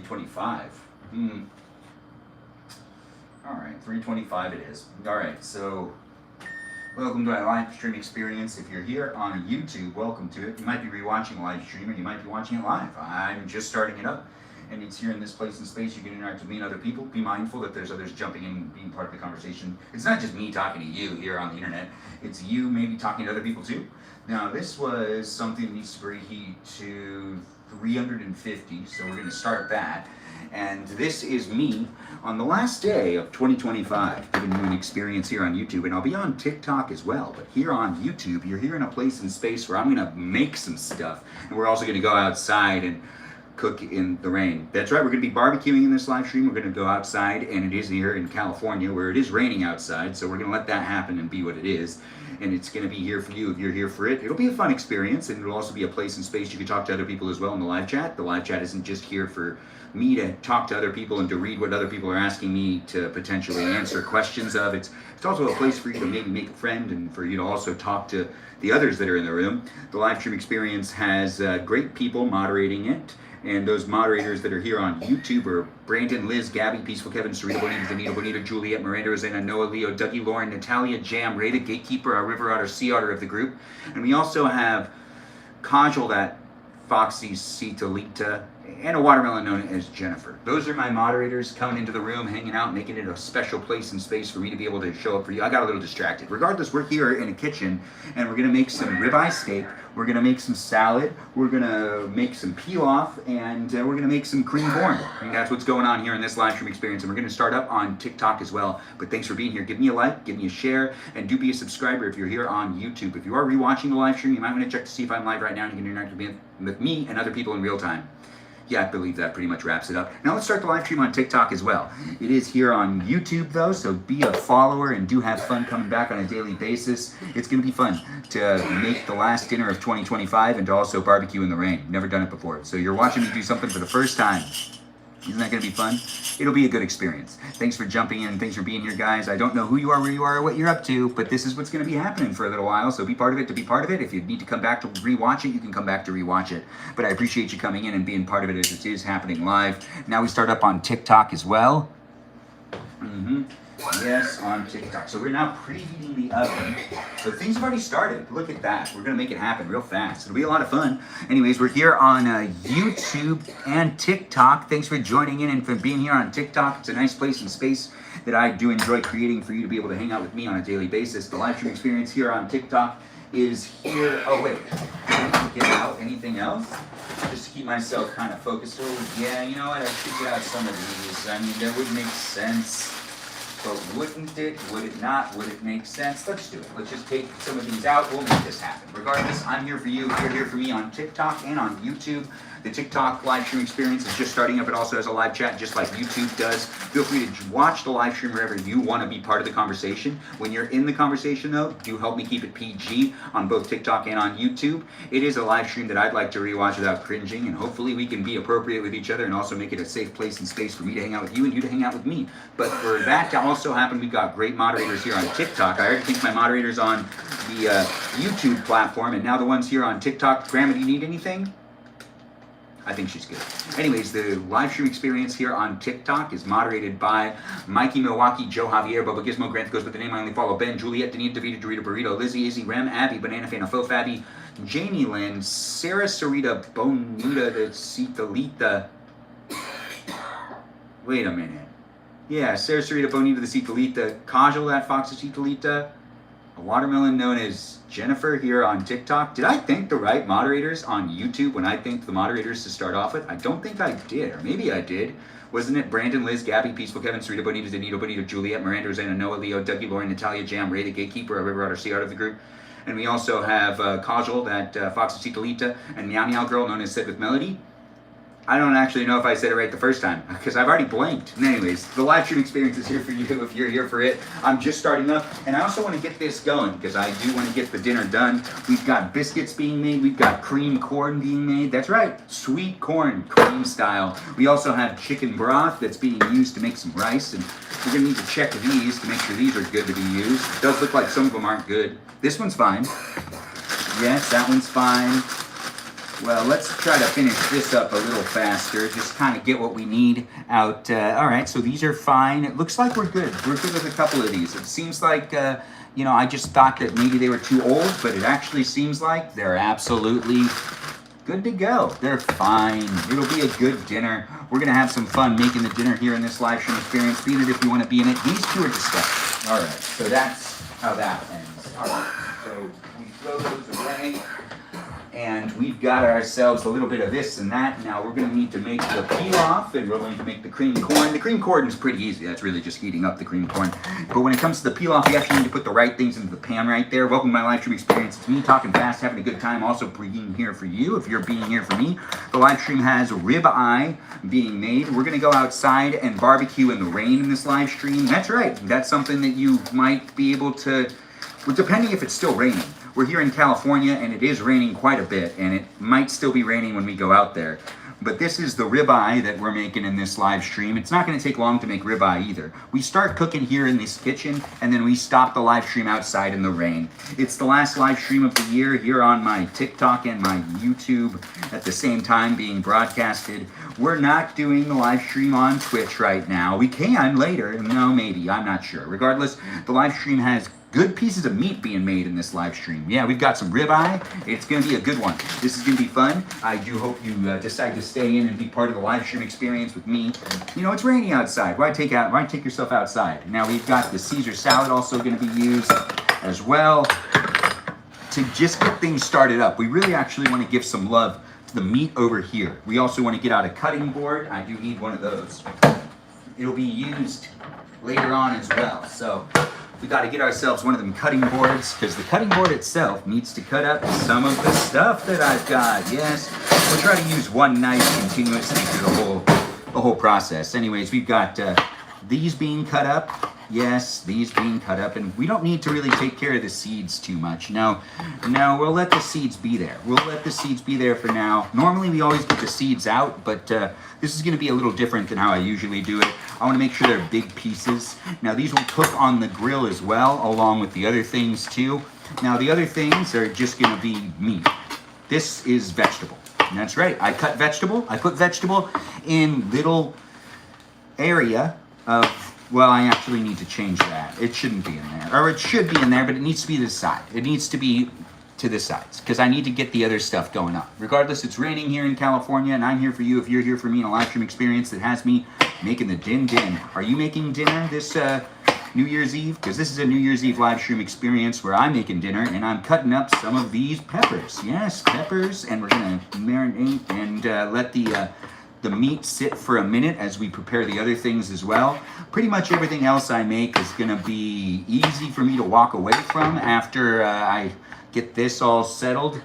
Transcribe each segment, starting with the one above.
325. Alright, 325 it is. Alright, so welcome to my live stream experience. If you're here on YouTube, welcome to it. You might be rewatching a live stream, or you might be watching it live. I'm just starting it up, and it's here in this place and space. You can interact with me and other people. Be mindful that there's others jumping in and being part of the conversation. It's not just me talking to you here on the internet. It's you maybe talking to other people too. Now, this was something that needs to preheat to 350, so we're going to start that. And this is me on the last day of 2025, giving you an experience here on YouTube, and I'll be on TikTok as well. But here on YouTube, you're here in a place and space where I'm going to make some stuff, and we're also going to go outside and cook in the rain. That's right, we're going to be barbecuing in this live stream. We're going to go outside, and it is here in California where it is raining outside, so we're going to let that happen and be what it is. And it's going to be here for you if you're here for it. It'll be a fun experience, and it'll also be a place and space you can talk to other people as well in the live chat. The live chat isn't just here for me to talk to other people and to read what other people are asking me to potentially answer questions of. It's also a place for you to maybe make a friend, and for you to also talk to the others that are in the room. The live stream experience has great people moderating it. And those moderators that are here on YouTube are Brandon, Liz, Gabby, Peaceful Kevin, Sarita, Bonita, Danita, Bonita, Juliet, Miranda, Rosanna, Noah, Leo, Dougie, Lauren, Natalia, Jam, Rada, Gatekeeper, our River Otter, Sea Otter of the group. And we also have Kajal, that Foxy, Citalita, and a watermelon known as Jennifer. Those are my moderators coming into the room, hanging out, making it a special place and space for me to be able to show up for you. I got a little distracted. Regardless, we're here in a kitchen, and we're going to make some ribeye steak. We're going to make some salad. We're going to make some pilaf, and we're going to make some cream corn. And that's what's going on here in this live stream experience. And we're going to start up on TikTok as well. But thanks for being here. Give me a like, give me a share, and do be a subscriber if you're here on YouTube. If you are rewatching the live stream, you might want to check to see if I'm live right now, and you can interact with me and other people in real time. Yeah, I believe that pretty much wraps it up. Now let's start the live stream on TikTok as well. It is here on YouTube though, so be a follower and do have fun coming back on a daily basis. It's going to be fun to make the last dinner of 2025 and to also barbecue in the rain. Never done it before. So you're watching me do something for the first time. Isn't that going to be fun? It'll be a good experience. Thanks for jumping in. Thanks for being here, guys. I don't know who you are, where you are, or what you're up to, but this is what's going to be happening for a little while, so be part of it to be part of it. If you need to come back to rewatch it, you can come back to rewatch it. But I appreciate you coming in and being part of it as it is happening live. Now we start up on TikTok as well. Yes, on TikTok. So we're now preheating the oven. So things have already started. Look at that. We're going to make it happen real fast. It'll be a lot of fun. Anyways, we're here on YouTube and TikTok. Thanks for joining in and for being here on TikTok. It's a nice place and space that I do enjoy creating for you to be able to hang out with me on a daily basis. The live stream experience here on TikTok is here. Oh, wait. Get out anything else? Just to keep myself kind of focused. Oh, yeah, you know what? I should get out some of these. I mean, that would make sense. But wouldn't it? Would it not? Would it make sense? Let's do it. Let's just take some of these out. We'll make this happen. Regardless, I'm here for you. You're here for me on TikTok and on YouTube. The TikTok live stream experience is just starting up. It also has a live chat just like YouTube does. Feel free to watch the live stream wherever you want to be part of the conversation. When you're in the conversation, though, do help me keep it PG on both TikTok and on YouTube. It is a live stream that I'd like to rewatch without cringing, and hopefully we can be appropriate with each other and also make it a safe place and space for me to hang out with you and you to hang out with me. But for that to also happen, we've got great moderators here on TikTok. I already think my moderators on the YouTube platform, and now the ones here on TikTok. Grandma, do you need anything? I think she's good. Anyways, the live stream experience here on TikTok is moderated by Mikey, Milwaukee, Joe, Javier, Bubba Gizmo, Grant goes with the name I only follow, Ben, Juliet, Danita, Davida, Dorito, Burrito, Lizzie, Izzy, Rem, Abby, Banana Fan, Fo Fabi, Jamie Lynn, Sarah, Sarita, Bonuda, the Citalita. Wait a minute. Yeah, Sarah, Sarita, Bonita, the Citalita, Kajal, that Foxy Citalita, a watermelon known as Jennifer here on TikTok. Did I thank the right moderators on YouTube when I thanked the moderators to start off with? I don't think I did, or maybe I did. Wasn't it Brandon, Liz, Gabby, Peaceful Kevin, Sarita, Bonita, Danito, Bonita, Juliet, Miranda, Rosanna, Noah, Leo, Dougie, Lauren, Natalia, Jam, Ray, the Gatekeeper, our River Otter, Sea Otter of the group. And we also have Kajal, that Foxy Citalita, and Meow Meow Girl known as Said with Melody. I don't actually know if I said it right the first time, because I've already blanked. Anyways, the live stream experience is here for you if you're here for it. I'm just starting up, and I also want to get this going, because I do want to get the dinner done. We've got biscuits being made. We've got cream corn being made. That's right, sweet corn, cream style. We also have chicken broth that's being used to make some rice, and we're going to need to check these to make sure these are good to be used. It does look like some of them aren't good. This one's fine. Yes, that one's fine. Well, let's try to finish this up a little faster. Just kind of get what we need out. All right, so these are fine. It looks like we're good. We're good with a couple of these. It seems like, I just thought that maybe they were too old, but it actually seems like they're absolutely good to go. They're fine. It'll be a good dinner. We're going to have some fun making the dinner here in this live stream experience. Be in it if you want to be in it. These two are disgusting. All right, so that's how that ends. All right, so we throw those away. And we've got ourselves a little bit of this and that. Now we're going to need to make the pilaf, and we're going to make the cream corn. The cream corn is pretty easy. That's really just heating up the cream corn. But when it comes to the pilaf, you actually need to put the right things into the pan right there. Welcome to my live stream experience. It's me talking fast, having a good time, also being here for you if you're being here for me. The live stream has rib eye being made. We're going to go outside and barbecue in the rain in this live stream. That's right. That's something that you might be able to, well, depending if it's still raining. We're here in California, and it is raining quite a bit, and it might still be raining when we go out there. But this is the ribeye that we're making in this live stream. It's not going to take long to make ribeye either. We start cooking here in this kitchen, and then we stop the live stream outside in the rain. It's the last live stream of the year here on my TikTok and my YouTube at the same time being broadcasted. We're not doing the live stream on Twitch right now. We can later. No, maybe. I'm not sure. Regardless, the live stream has good pieces of meat being made in this live stream. Yeah, we've got some ribeye. It's going to be a good one. This is going to be fun. I do hope you decide to stay in and be part of the live stream experience with me. You know, it's raining outside. Why take yourself outside? Now we've got the Caesar salad also going to be used as well to just get things started up. We really actually want to give some love to the meat over here. We also want to get out a cutting board. I do need one of those. It'll be used later on as well. So we got to get ourselves one of them cutting boards, because the cutting board itself needs to cut up some of the stuff that I've got. Yes, we'll try to use one knife continuously through the whole process. Anyways, we've got these being cut up. Yes, these being cut up, and we don't need to really take care of the seeds too much. No, we'll let the seeds be there. We'll let the seeds be there for now. Normally, we always get the seeds out, but this is going to be a little different than how I usually do it. I want to make sure they're big pieces. Now, these will cook on the grill as well, along with the other things too. Now, the other things are just going to be meat. This is vegetable. And that's right. I cut vegetable. I put vegetable in little area of, well, I actually need to change that. It shouldn't be in there. Or it should be in there, but it needs to be this side. It needs to be to the sides, because I need to get the other stuff going up. Regardless, it's raining here in California, and I'm here for you if you're here for me in a live stream experience that has me making the din. Are you making dinner this New Year's Eve? Because this is a New Year's Eve live stream experience where I'm making dinner, and I'm cutting up some of these peppers. Yes, peppers, and we're going to marinate and let the meat sit for a minute as we prepare the other things as well. Pretty much everything else I make is going to be easy for me to walk away from after I get this all settled.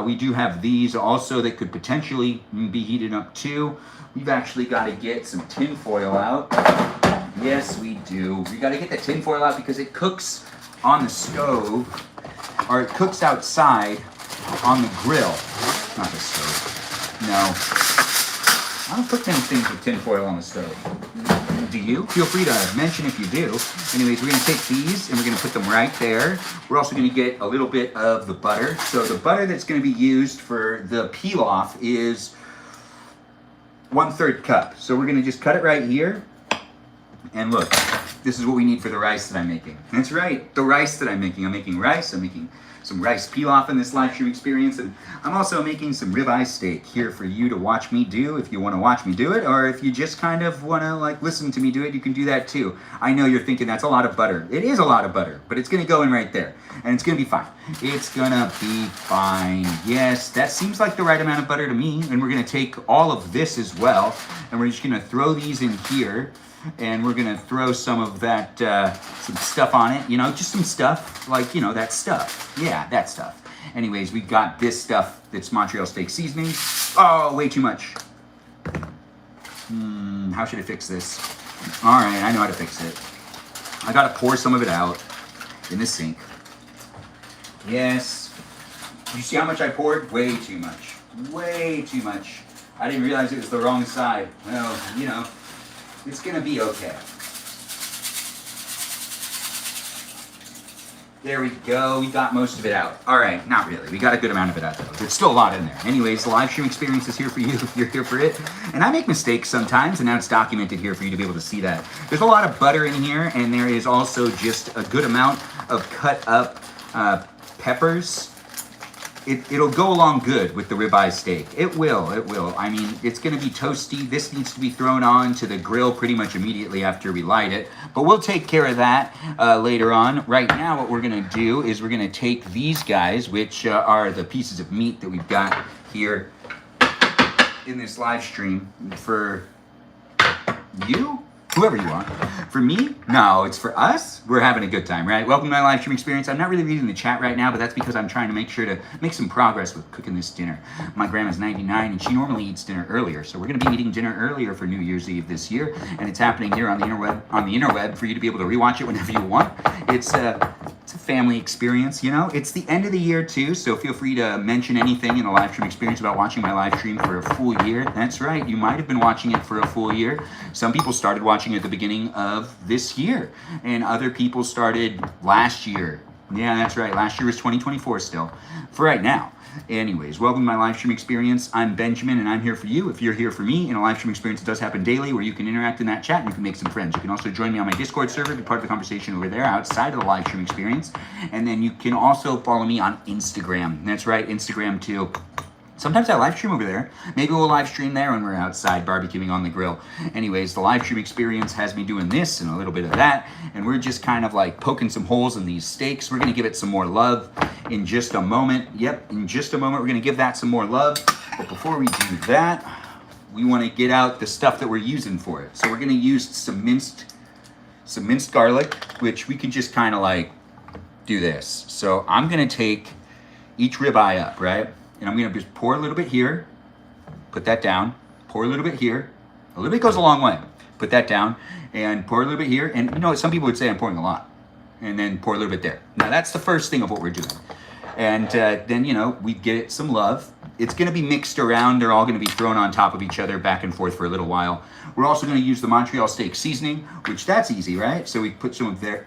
We do have these also that could potentially be heated up too. We've actually got to get some tin foil out. Yes, we do. We got to get the tin foil out because it cooks on the stove, or it cooks outside on the grill. Not the stove. No. I don't cook many things with tin foil on the stove. Do you? Feel free to mention if you do. Anyways, we're going to take these and we're going to put them right there. We're also going to get a little bit of the butter. So the butter that's going to be used for the pilaf is 1/3 cup. So we're going to just cut it right here. And look, this is what we need for the rice that I'm making. That's right, the rice that I'm making. I'm making rice. I'm making some rice pilaf in this live stream experience, and I'm also making some ribeye steak here for you to watch me do if you want to watch me do it, or if you just kind of want to like listen to me do it, you can do that too. I know you're thinking that's a lot of butter. It is a lot of butter, but it's going to go in right there, and it's going to be fine. It's going to be fine. Yes, that seems like the right amount of butter to me, and we're going to take all of this as well, and we're just going to throw these in here. And we're going to throw some of that, some stuff on it, you know, just some stuff, like, you know, that stuff. Yeah, that stuff. Anyways, we got this stuff that's Montreal steak seasoning. Oh, way too much. How should I fix this? All right, I know how to fix it. I got to pour some of it out in the sink. Yes. You see how much I poured? Way too much. Way too much. I didn't realize it was the wrong side. Well, you know. It's going to be okay. There we go. We got most of it out. All right, not really. We got a good amount of it out, though. There's still a lot in there. Anyways, the live stream experience is here for you if you're here for it. And I make mistakes sometimes, and now it's documented here for you to be able to see that. There's a lot of butter in here, and there is also just a good amount of cut up peppers. It'll go along good with the ribeye steak. It will. I mean, it's going to be toasty. This needs to be thrown on to the grill pretty much immediately after we light it. But we'll take care of that later on. Right now, what we're going to do is we're going to take these guys, which are the pieces of meat that we've got here in this live stream for you. Whoever you are. For me? No, it's for us. We're having a good time, right? Welcome to my live stream experience. I'm not really reading the chat right now, but that's because I'm trying to make sure to make some progress with cooking this dinner. My grandma's 99, and she normally eats dinner earlier, so we're going to be eating dinner earlier for New Year's Eve this year, and it's happening here on the interweb for you to be able to rewatch it whenever you want. It's a family experience, you know? It's the end of the year, too, so feel free to mention anything in the live stream experience about watching my live stream for a full year. That's right, you might have been watching it for a full year. Some people started watching at the beginning of this year, and other people started last year. Yeah, that's right, last year was 2024 still, for right now. Anyways, welcome to my live stream experience. I'm Benjamin, and I'm here for you. If you're here for me, in a live stream experience, it does happen daily, where you can interact in that chat and you can make some friends. You can also join me on my Discord server, be part of the conversation over there outside of the live stream experience. And then you can also follow me on Instagram. That's right, Instagram too. Sometimes I live stream over there. Maybe we'll live stream there when we're outside barbecuing on the grill. Anyways, the live stream experience has me doing this and a little bit of that, and we're just kind of like poking some holes in these steaks. We're gonna give it some more love in just a moment. Yep, in just a moment, we're gonna give that some more love. But before we do that, we wanna get out the stuff that we're using for it. So we're gonna use some minced garlic, which we can just kind of like do this. So I'm gonna take each ribeye up, right? And I'm gonna just pour a little bit here, put that down, pour a little bit here. A little bit goes a long way. Put that down and pour a little bit here. And you know, some people would say I'm pouring a lot. And then pour a little bit there. Now that's the first thing of what we're doing. And then, you know, we get it some love. It's gonna be mixed around. They're all gonna be thrown on top of each other back and forth for a little while. We're also gonna use the Montreal steak seasoning, which that's easy, right? So we put some there.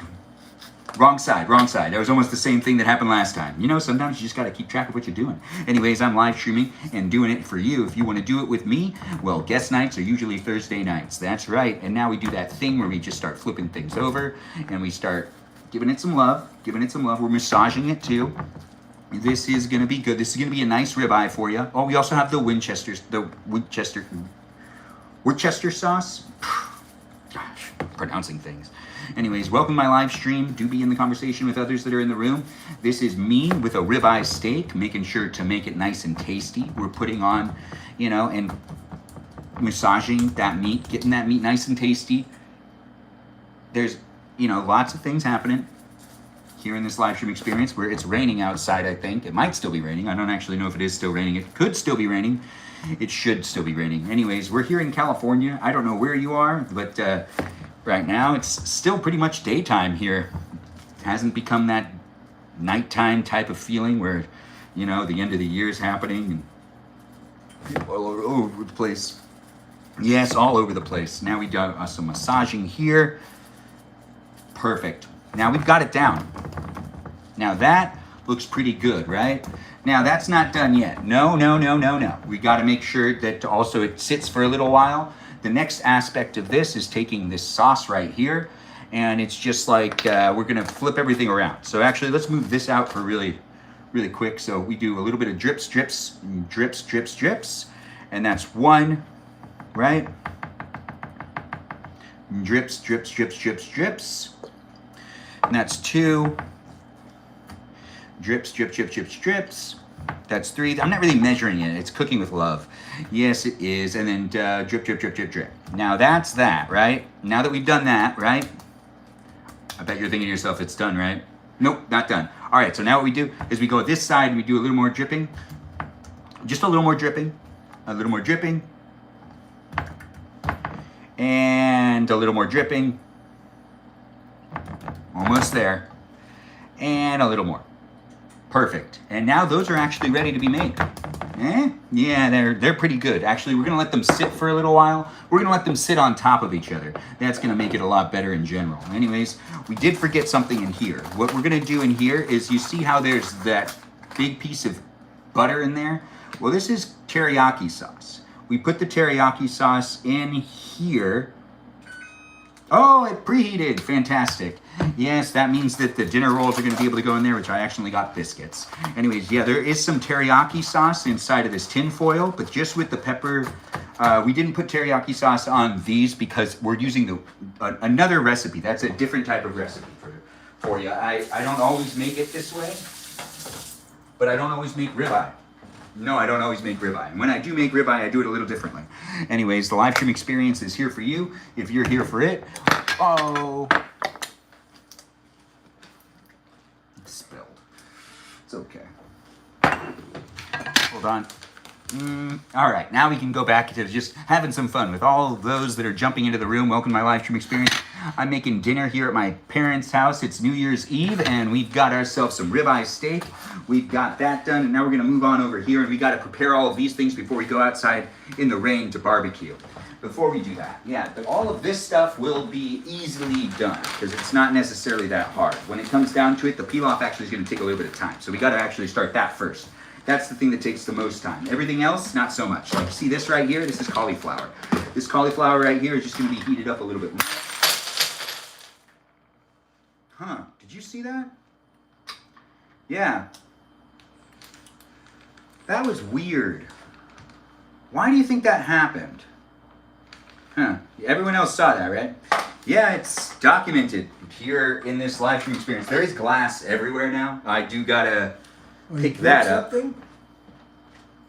Wrong side. That was almost the same thing that happened last time. You know, sometimes you just got to keep track of what you're doing. Anyways, I'm live streaming and doing it for you. If you want to do it with me, well, guest nights are usually Thursday nights. That's right. And now we do that thing where we just start flipping things over and we start giving it some love. We're massaging it too. This is going to be good. This is going to be a nice ribeye for you. Oh, we also have the Worcester sauce. Gosh, pronouncing things. Anyways, welcome to my live stream. Do be in the conversation with others that are in the room. This is me with a ribeye steak, making sure to make it nice and tasty. We're putting on, you know, and massaging that meat, getting that meat nice and tasty. There's, you know, lots of things happening here in this live stream experience where it's raining outside, I think. It might still be raining. I don't actually know if it is still raining. It could still be raining. It should still be raining. Anyways, we're here in California. I don't know where you are, but right now it's still pretty much daytime here. It hasn't become that nighttime type of feeling where, you know, the end of the year is happening and all over the place. Yes, all over the place. Now we do some massaging here. Perfect. Now we've got it down. Now that looks pretty good, right? Now that's not done yet. No. We got to make sure that also it sits for a little while. The next aspect of this is taking this sauce right here, and it's just like we're gonna flip everything around. So actually, let's move this out for really quick. So we do a little bit of drips, and that's one, right? Drips. And that's two. Drips. That's three. I'm not really measuring it. It's cooking with love. Yes, it is. And then drip. Now that's that, right? Now that we've done that, right? I bet you're thinking to yourself, it's done, right? Nope, not done. All right, so now what we do is we go this side and we do a little more dripping. Just a little more dripping. A little more dripping. And a little more dripping. Almost there. And a little more. Perfect. And now those are actually ready to be made. Yeah, they're pretty good. Actually, we're gonna let them sit for a little while. We're gonna let them sit on top of each other. That's gonna make it a lot better in general. Anyways, we did forget something in here. What we're gonna do in here is, you see how there's that big piece of butter in there? Well, this is teriyaki sauce. We put the teriyaki sauce in here. Oh, it preheated. Fantastic. Yes, that means that the dinner rolls are going to be able to go in there, which I actually got biscuits. Anyways, yeah, there is some teriyaki sauce inside of this tin foil, but just with the pepper. We didn't put teriyaki sauce on these because we're using another recipe. That's a different type of recipe for you. I don't always make it this way, but I don't always make ribeye. No, I don't always make ribeye. And when I do make ribeye, I do it a little differently. Anyways, the live stream experience is here for you if you're here for it. Oh. It's spilled. It's okay. Hold on. All right, now we can go back to just having some fun with all those that are jumping into the room. Welcome to my live stream experience. I'm making dinner here at my parents' house. It's New Year's Eve, and we've got ourselves some ribeye steak. We've got that done, and now we're gonna move on over here, and we gotta prepare all of these things before we go outside in the rain to barbecue. Before we do that, yeah, but all of this stuff will be easily done because it's not necessarily that hard. When it comes down to it, the peel-off actually is gonna take a little bit of time, so we gotta actually start that first. That's the thing that takes the most time. Everything else, not so much. Like, see this right here? This is cauliflower. This cauliflower right here is just gonna be heated up a little bit more. Huh, did you see that? Yeah. That was weird. Why do you think that happened? Huh, everyone else saw that, right? Yeah, it's documented here in this live stream experience. There is glass everywhere now. I do gotta pick that up. Something?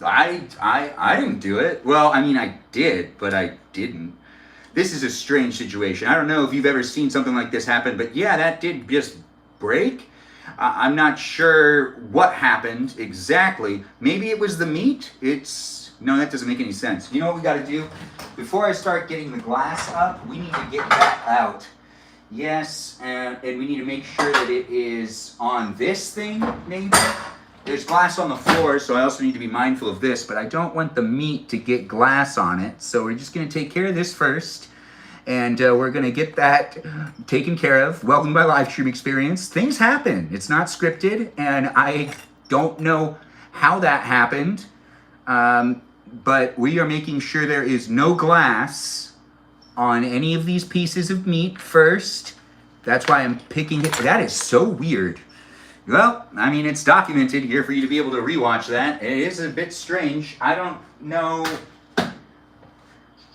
I didn't do it. Well, I mean, I did, but I didn't. This is a strange situation. I don't know if you've ever seen something like this happen, but yeah, that did just break. I'm not sure what happened exactly. Maybe it was the meat. No, that doesn't make any sense. You know what we got to do? Before I start getting the glass up, we need to get that out. Yes, and we need to make sure that it is on this thing, maybe. There's glass on the floor, so I also need to be mindful of this, but I don't want the meat to get glass on it, so we're just going to take care of this first, and we're going to get that taken care of. Welcome to my live stream experience. Things happen. It's not scripted, and I don't know how that happened, but we are making sure there is no glass on any of these pieces of meat first. That's why I'm picking it. That is so weird. Well, I mean, it's documented here for you to be able to rewatch that. It is a bit strange. I don't know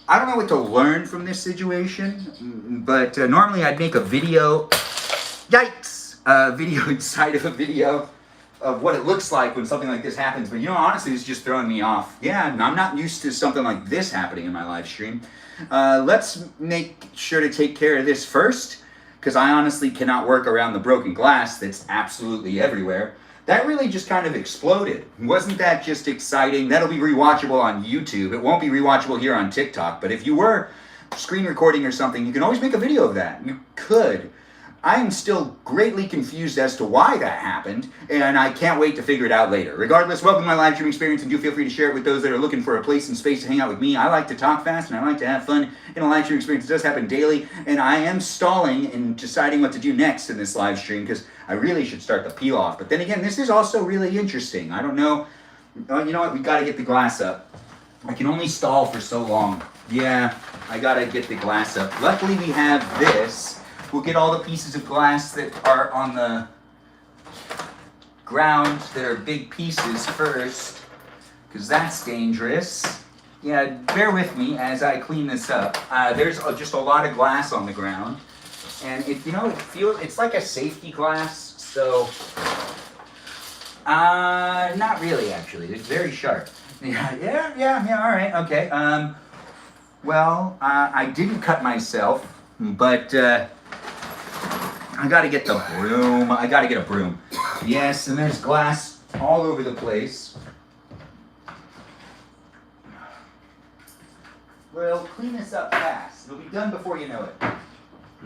what to learn from this situation, but normally I'd make a video. Yikes! A video inside of a video of what it looks like when something like this happens. But you know, honestly, it's just throwing me off. Yeah, I'm not used to something like this happening in my live stream. Let's make sure to take care of this first, because I honestly cannot work around the broken glass that's absolutely everywhere. That really just kind of exploded. Wasn't that just exciting? That'll be rewatchable on YouTube. It won't be rewatchable here on TikTok, but if you were screen recording or something, you can always make a video of that. You could. I am still greatly confused as to why that happened, and I can't wait to figure it out later. Regardless, welcome to my live stream experience, and do feel free to share it with those that are looking for a place and space to hang out with me. I like to talk fast, and I like to have fun in a live stream experience. It does happen daily, and I am stalling in deciding what to do next in this live stream, because I really should start the peel off. But then again, this is also really interesting. I don't know. Oh, you know what? We got to get the glass up. I can only stall for so long. Yeah, I got to get the glass up. Luckily, we have this. We'll get all the pieces of glass that are on the ground that are big pieces first, because that's dangerous. Yeah, bear with me as I clean this up. There's just a lot of glass on the ground, and it's like a safety glass, so not really actually. It's very sharp. Yeah. All right, okay. Well, I didn't cut myself, but I gotta get the broom. I gotta get a broom. Yes, and there's glass all over the place. Well, clean this up fast. It'll be done before you know it.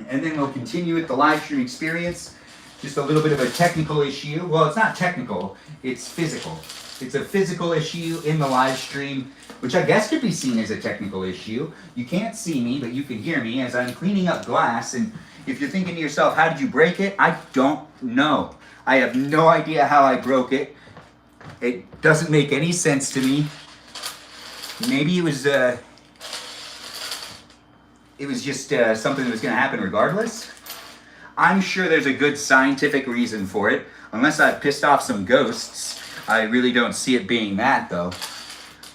And then we'll continue with the live stream experience. Just a little bit of a technical issue. Well, it's not technical, it's physical. It's a physical issue in the live stream, which I guess could be seen as a technical issue. You can't see me, but you can hear me as I'm cleaning up glass. And if you're thinking to yourself, how did you break it? I don't know. I have no idea how I broke it. It doesn't make any sense to me. Maybe it was just something that was going to happen regardless. I'm sure there's a good scientific reason for it. Unless I've pissed off some ghosts. I really don't see it being that, though.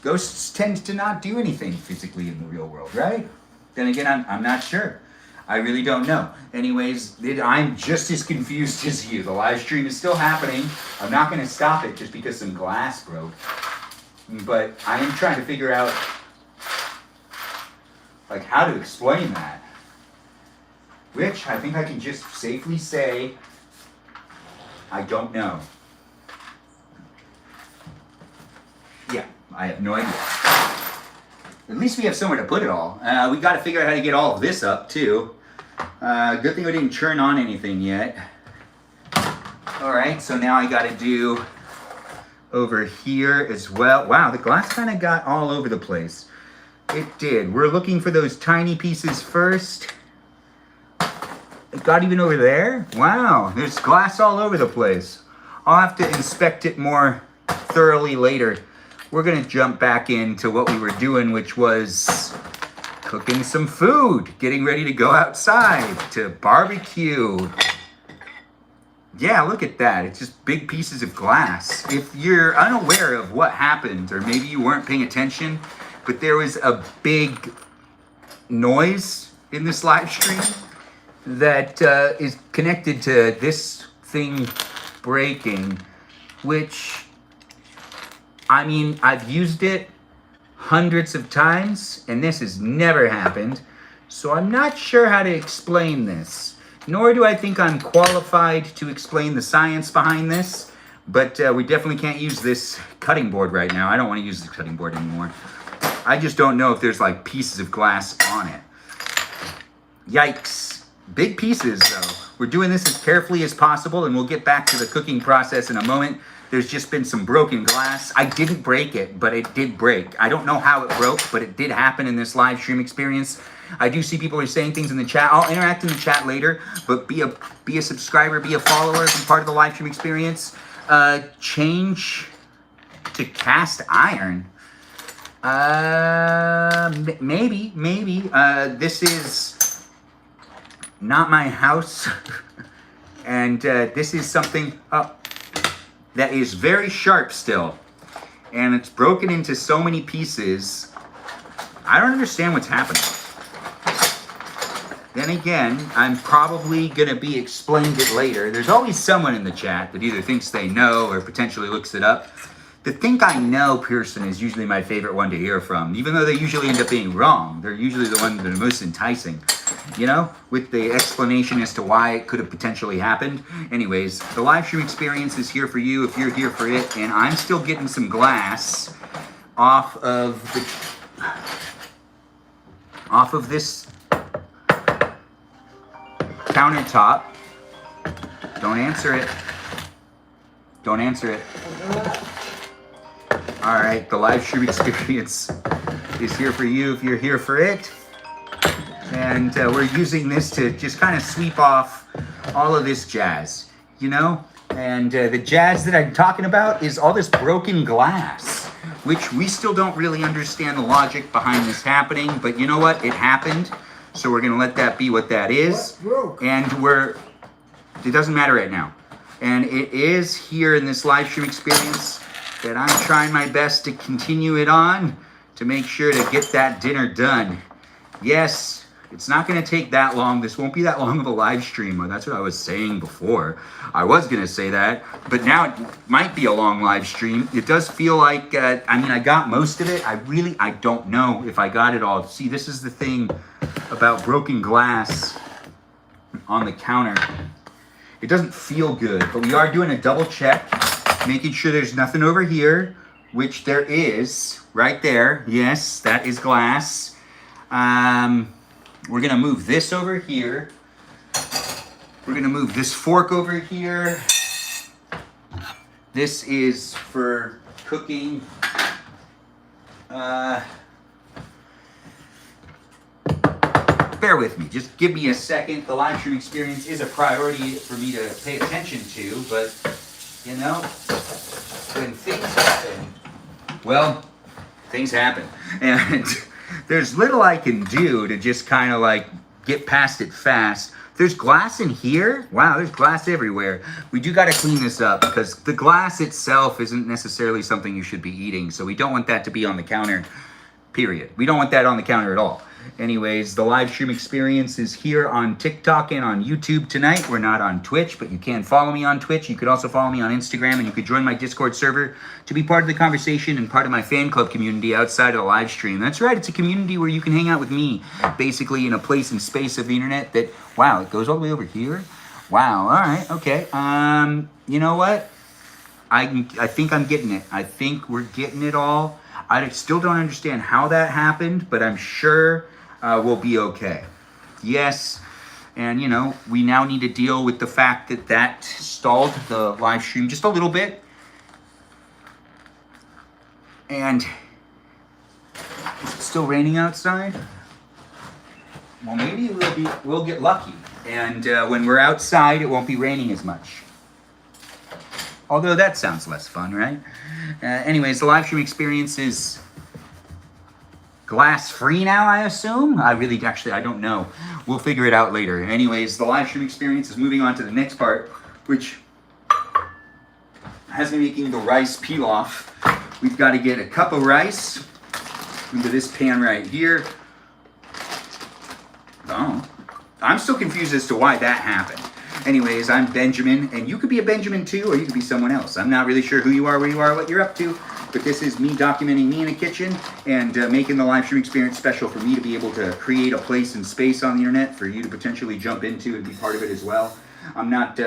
Ghosts tend to not do anything physically in the real world, right? Then again, I'm not sure. I really don't know. Anyways, I'm just as confused as you. The live stream is still happening. I'm not going to stop it just because some glass broke. But I am trying to figure out, like, how to explain that. Which I think I can just safely say, I don't know. Yeah, I have no idea. At least we have somewhere to put it all. We got to figure out how to get all of this up, too. Good thing we didn't turn on anything yet. Alright, so now I got to do over here as well. Wow, the glass kind of got all over the place. It did. We're looking for those tiny pieces first. It got even over there. Wow, there's glass all over the place. I'll have to inspect it more thoroughly later. We're going to jump back into what we were doing, which was cooking some food, getting ready to go outside to barbecue. Yeah, look at that. It's just big pieces of glass. If you're unaware of what happened, or maybe you weren't paying attention, but there was a big noise in this live stream that is connected to this thing breaking, which, I mean, I've used it hundreds of times, and this has never happened, so I'm not sure how to explain this. Nor do I think I'm qualified to explain the science behind this, but we definitely can't use this cutting board right now. I don't want to use this cutting board anymore. I just don't know if there's like pieces of glass on it. Yikes. Big pieces, though. We're doing this as carefully as possible, and we'll get back to the cooking process in a moment. There's just been some broken glass. I didn't break it, but it did break. I don't know how it broke, but it did happen in this live stream experience. I do see people are saying things in the chat. I'll interact in the chat later, but be a subscriber, be a follower, be part of the live stream experience. Change to cast iron. Maybe. This is not my house, and this is something that is very sharp still, and it's broken into so many pieces. I don't understand what's happening. Then again, I'm probably going to be explained it later. There's always someone in the chat that either thinks they know or potentially looks it up. The think I know person is usually my favorite one to hear from. Even though they usually end up being wrong, they're usually the ones that are most enticing. You know, with the explanation as to why it could have potentially happened. Anyways, the live stream experience is here for you if you're here for it. And I'm still getting some glass off of this countertop. Don't answer it. Don't answer it. All right, the live stream experience is here for you if you're here for it. And we're using this to just kind of sweep off all of this jazz, you know? And the jazz that I'm talking about is all this broken glass, which we still don't really understand the logic behind this happening. But you know what? It happened. So we're going to let that be what that is. And it doesn't matter right now. And it is here in this live stream experience that I'm trying my best to continue it on to make sure to get that dinner done. Yes, it's not going to take that long. This won't be that long of a live stream. That's what I was saying before. I was going to say that, but now it might be a long live stream. It does feel like, I got most of it. I don't know if I got it all. See, this is the thing about broken glass on the counter. It doesn't feel good, but we are doing a double check, making sure there's nothing over here, which there is right there. Yes, that is glass. We're going to move this over here. We're going to move this fork over here. This is for cooking. Bear with me. Just give me a second. The live stream experience is a priority for me to pay attention to, but, you know, when things happen, well, things happen. And there's little I can do to just kind of like get past it fast. There's glass in here. Wow, there's glass everywhere. We do got to clean this up because the glass itself isn't necessarily something you should be eating. So we don't want that to be on the counter, period. We don't want that on the counter at all. Anyways, the live stream experience is here on TikTok and on YouTube tonight. We're not on Twitch, but you can follow me on Twitch. You could also follow me on Instagram, and you could join my Discord server to be part of the conversation and part of my fan club community outside of the live stream. That's right, it's a community where you can hang out with me, basically in a place and space of the internet that, wow, it goes all the way over here? Wow, all right, okay. You know what? I think I'm getting it. I think we're getting it all. I still don't understand how that happened, but I'm sure we'll be okay. Yes, and you know, we now need to deal with the fact that that stalled the live stream just a little bit. And is it still raining outside? Well, maybe we'll get lucky, and when we're outside, it won't be raining as much. Although that sounds less fun, right? Anyways, the live stream experience is glass-free now, I assume? I don't know. We'll figure it out later. Anyways, the live stream experience is moving on to the next part, which has me making the rice pilaf. We've got to get a cup of rice into this pan right here. Oh, I'm still confused as to why that happened. Anyways, I'm Benjamin, and you could be a Benjamin too, or you could be someone else. I'm not really sure who you are, where you are, what you're up to, but this is me documenting me in a kitchen and making the live stream experience special for me to be able to create a place and space on the internet for you to potentially jump into and be part of it as well. I'm not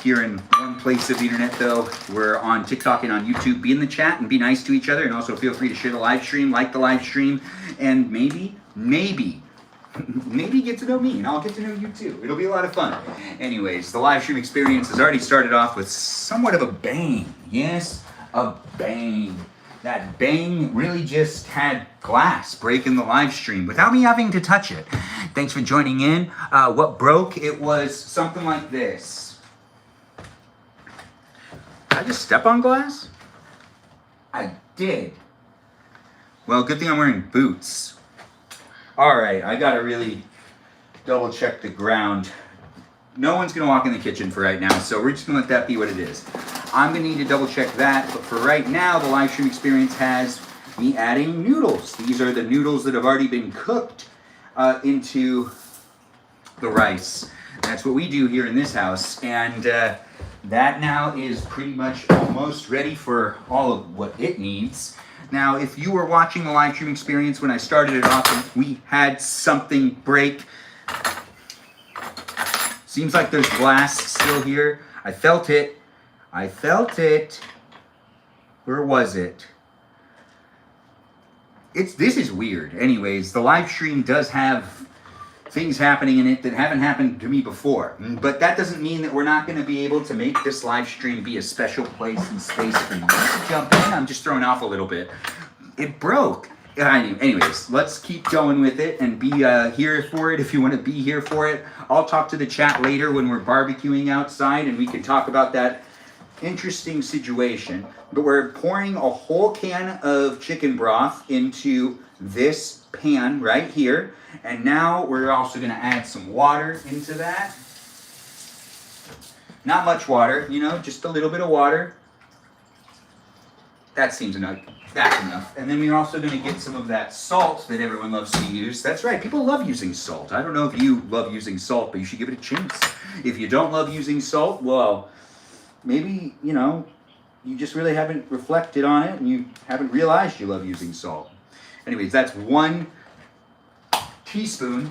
here in one place of the internet though. We're on TikTok and on YouTube. Be in the chat and be nice to each other, and also feel free to share the live stream, like the live stream, and maybe get to know me, and I'll get to know you too. It'll be a lot of fun. Anyways, the live stream experience has already started off with somewhat of a bang. Yes, a bang. That bang really just had glass break in the live stream without me having to touch it. Thanks for joining in. What broke? It was something like this. Did I just step on glass? I did. Well, good thing I'm wearing boots. All right, I gotta really double check the ground. No one's gonna walk in the kitchen for right now, so we're just gonna let that be what it is. I'm gonna need to double check that, but for right now, the live stream experience has me adding noodles. These are the noodles that have already been cooked into the rice. That's what we do here in this house, and that now is pretty much almost ready for all of what it needs. Now, if you were watching the live stream experience when I started it off, we had something break. Seems like there's glass still here. I felt it. Where was it? This is weird. Anyways, the live stream does have things happening in it that haven't happened to me before. But that doesn't mean that we're not going to be able to make this live stream be a special place and space for you. Jump in. I'm just thrown off a little bit. It broke. Anyways, let's keep going with it and be here for it if you want to be here for it. I'll talk to the chat later when we're barbecuing outside and we can talk about that interesting situation. But we're pouring a whole can of chicken broth into this pan right here. And now we're also going to add some water into that. Not much water, you know, just a little bit of water. That seems enough. That's enough. And then we're also going to get some of that salt that everyone loves to use. That's right, people love using salt. I don't know if you love using salt, but you should give it a chance. If you don't love using salt, well, maybe, you know, you just really haven't reflected on it and you haven't realized you love using salt. Anyways, that's 1 teaspoon.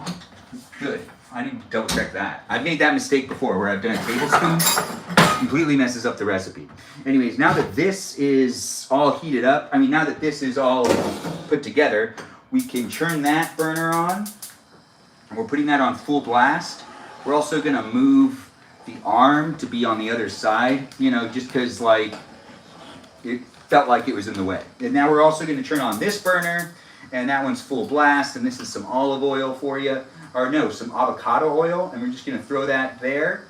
Good. I need to double check that. I've made that mistake before where I've done a tablespoon. Completely messes up the recipe. Anyways, now that this is all heated up, now that this is all put together, we can turn that burner on. And we're putting that on full blast. We're also going to move the arm to be on the other side, you know, just because, like, it felt like it was in the way. And now we're also going to turn on this burner, and that one's full blast, and this is some olive oil for you, or no, some avocado oil, and we're just going to throw that there.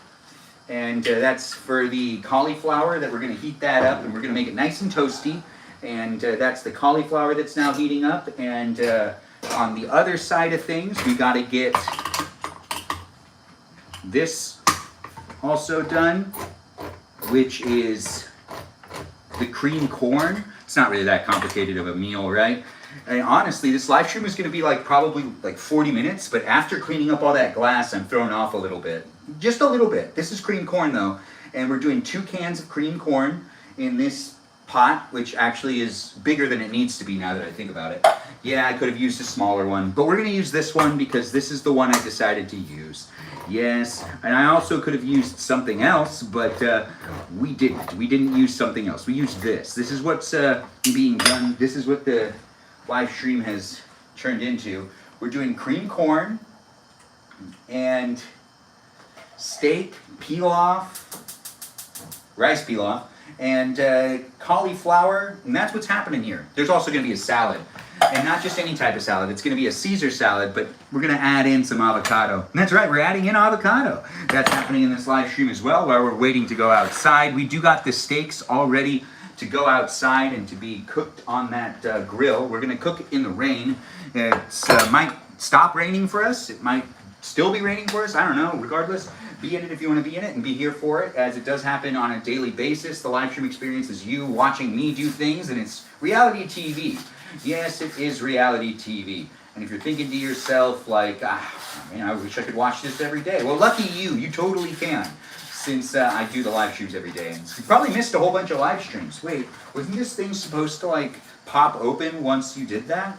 And that's for the cauliflower that we're going to heat that up, and we're going to make it nice and toasty. And that's the cauliflower that's now heating up. And on the other side of things, we got to get this also done, which is the cream corn. It's not really that complicated of a meal, right? And honestly, this live stream is going to be like probably like 40 minutes, but after cleaning up all that glass, I'm thrown off a little bit. Just a little bit. This is cream corn though, and we're doing 2 cans of cream corn in this pot, which actually is bigger than it needs to be now that I think about it. Yeah, I could have used a smaller one, but we're going to use this one because this is the one I decided to use. Yes, and I also could have used something else, but we didn't. We didn't use something else. We used this. This is what's being done. This is what the live stream has turned into. We're doing cream corn and steak pilaf, rice pilaf, and cauliflower, and that's what's happening here. There's also going to be a salad, and not just any type of salad. It's going to be a Caesar salad, but we're going to add in some avocado. And that's right, we're adding in avocado. That's happening in this live stream as well, while we're waiting to go outside. We do got the steaks all ready to go outside and to be cooked on that grill. We're going to cook it in the rain. It might stop raining for us. It might still be raining for us. I don't know. Regardless, be in it if you want to be in it and be here for it, as it does happen on a daily basis. The live stream experience is you watching me do things, and it's reality TV. Yes, it is reality TV. And if you're thinking to yourself like, man, I wish I could watch this every day. Well, lucky you. You totally can, since I do the live streams every day. And you probably missed a whole bunch of live streams. Wait, wasn't this thing supposed to like pop open once you did that?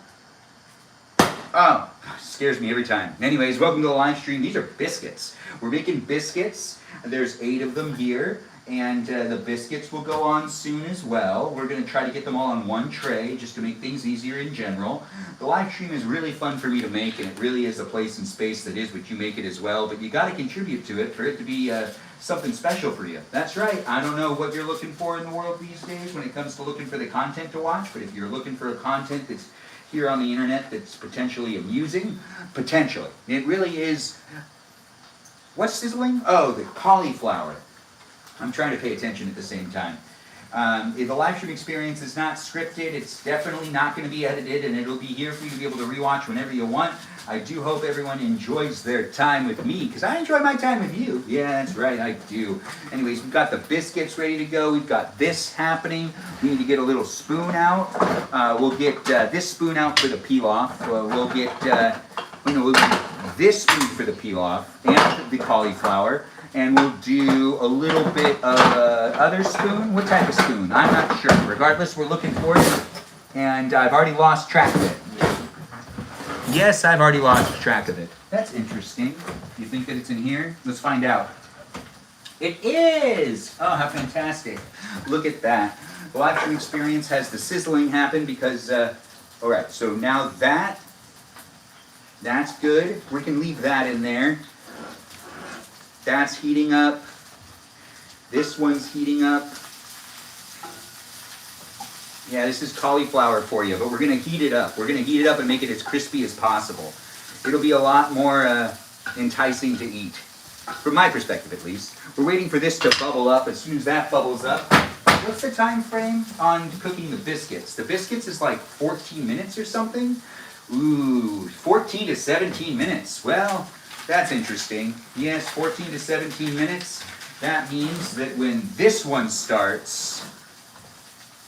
Oh, scares me every time. Anyways, welcome to the live stream. These are biscuits. We're making biscuits. There's 8 of them here, and the biscuits will go on soon as well. We're going to try to get them all on one tray just to make things easier in general. The live stream is really fun for me to make, and it really is a place and space that is what you make it as well, but you got to contribute to it for it to be something special for you. That's right. I don't know what you're looking for in the world these days when it comes to looking for the content to watch, but if you're looking for a content that's here on the internet that's potentially amusing, potentially. It really is. What's sizzling? Oh, the cauliflower. I'm trying to pay attention at the same time. If the live stream experience is not scripted, it's definitely not going to be edited, and it'll be here for you to be able to rewatch whenever you want. I do hope everyone enjoys their time with me, because I enjoy my time with you. Yeah, that's right, I do. Anyways, we've got the biscuits ready to go. We've got this happening. We need to get a little spoon out. We'll get this spoon out for the pilaf. We'll get we'll get this spoon for the pilaf and the cauliflower. And we'll do a little bit of other spoon. What type of spoon? I'm not sure. Regardless, we're looking for it. And I've already lost track of it. Yes, I've already lost track of it. That's interesting. You think that it's in here? Let's find out. It is! Oh, how fantastic. Look at that. The live stream experience has the sizzling happen because, all right, so now that's good. We can leave that in there. That's heating up. This one's heating up. Yeah, this is cauliflower for you, but we're going to heat it up. We're going to heat it up and make it as crispy as possible. It'll be a lot more enticing to eat, from my perspective at least. We're waiting for this to bubble up. As soon as that bubbles up, what's the time frame on cooking the biscuits? The biscuits is like 14 minutes or something? Ooh, 14 to 17 minutes. Well, that's interesting. Yes, 14 to 17 minutes. That means that when this one starts...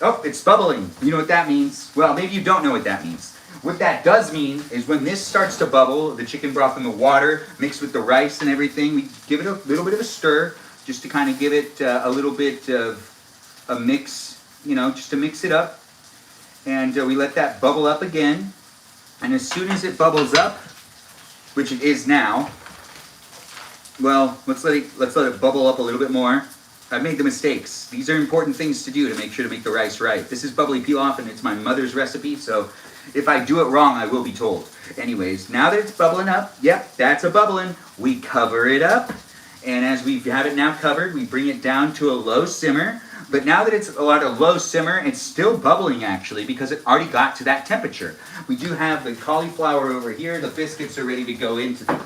Oh, it's bubbling. You know what that means? Well, maybe you don't know what that means. What that does mean is when this starts to bubble, the chicken broth and the water mixed with the rice and everything, we give it a little bit of a stir just to kind of give it a little bit of a mix, just to mix it up. And we let that bubble up again. And as soon as it bubbles up, which it is now, well, let's let it bubble up a little bit more. I've made the mistakes. These are important things to do to make sure to make the rice right. This is bubbly pilaf, and it's my mother's recipe, so if I do it wrong, I will be told. Anyways, now that it's bubbling up, yep, that's a bubbling. We cover it up, and as we have it now covered, we bring it down to a low simmer. But now that it's at a low simmer, it's still bubbling actually because it already got to that temperature. We do have the cauliflower over here. The biscuits are ready to go into the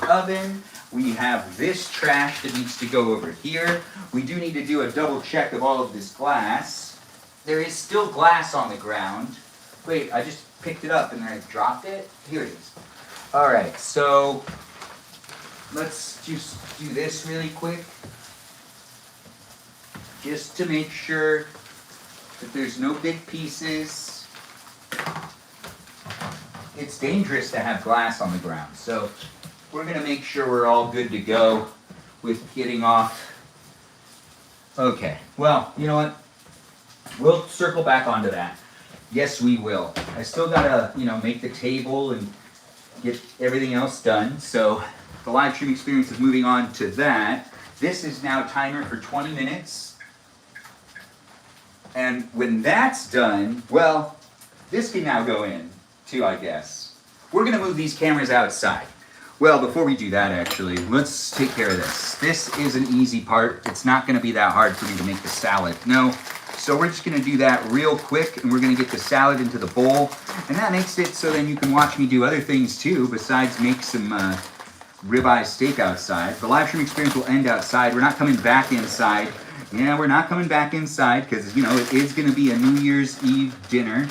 oven. We have this trash that needs to go over here. We do need to do a double check of all of this glass. There is still glass on the ground. Wait, I just picked it up and then I dropped it. Here it is. All right, so let's just do this really quick. Just to make sure that there's no big pieces. It's dangerous to have glass on the ground, so we're going to make sure we're all good to go with getting off. Okay, well, you know what? We'll circle back onto that. Yes, we will. I still got to, make the table and get everything else done, so the live stream experience is moving on to that. This is now timer for 20 minutes. And when that's done, well, this can now go in too, I guess. We're going to move these cameras outside. Well, before we do that, actually, let's take care of this. This is an easy part. It's not going to be that hard for me to make the salad. No. So we're just going to do that real quick, and we're going to get the salad into the bowl. And that makes it so then you can watch me do other things too, besides make some ribeye steak outside. The live stream experience will end outside. We're not coming back inside. Yeah, we're not coming back inside because, it is going to be a New Year's Eve dinner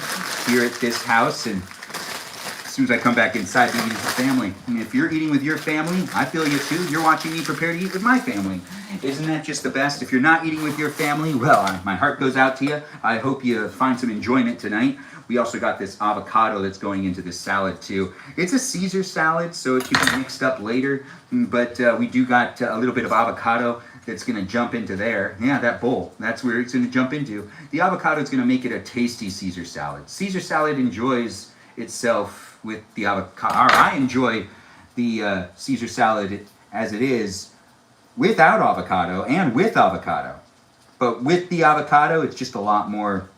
here at this house. And as soon as I come back inside, we eat as a family. And if you're eating with your family, I feel you too. You're watching me prepare to eat with my family. Isn't that just the best? If you're not eating with your family, well, my heart goes out to you. I hope you find some enjoyment tonight. We also got this avocado that's going into this salad too. It's a Caesar salad, so it can be mixed up later. But we do got a little bit of avocado that's going to jump into there. Yeah, that bowl. That's where it's going to jump into. The avocado is going to make it a tasty Caesar salad. Caesar salad enjoys itself with the avocado. I enjoy the Caesar salad as it is without avocado and with avocado. But with the avocado, it's just a lot more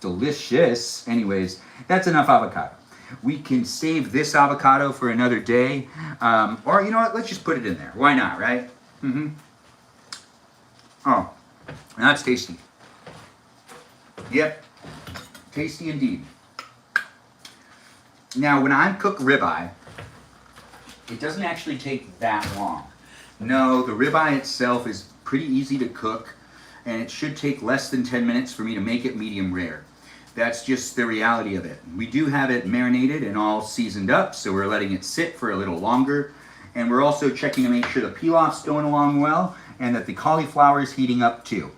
delicious. Anyways, that's enough avocado. We can save this avocado for another day. Or you know what? Let's just put it in there. Why not, right? Mm-hmm. Oh, that's tasty. Yep, tasty indeed. Now, when I cook ribeye, it doesn't actually take that long. No, the ribeye itself is pretty easy to cook, and it should take less than 10 minutes for me to make it medium rare. That's just the reality of it. We do have it marinated and all seasoned up, so we're letting it sit for a little longer. And we're also checking to make sure the pilaf's going along well and that the cauliflower is heating up too.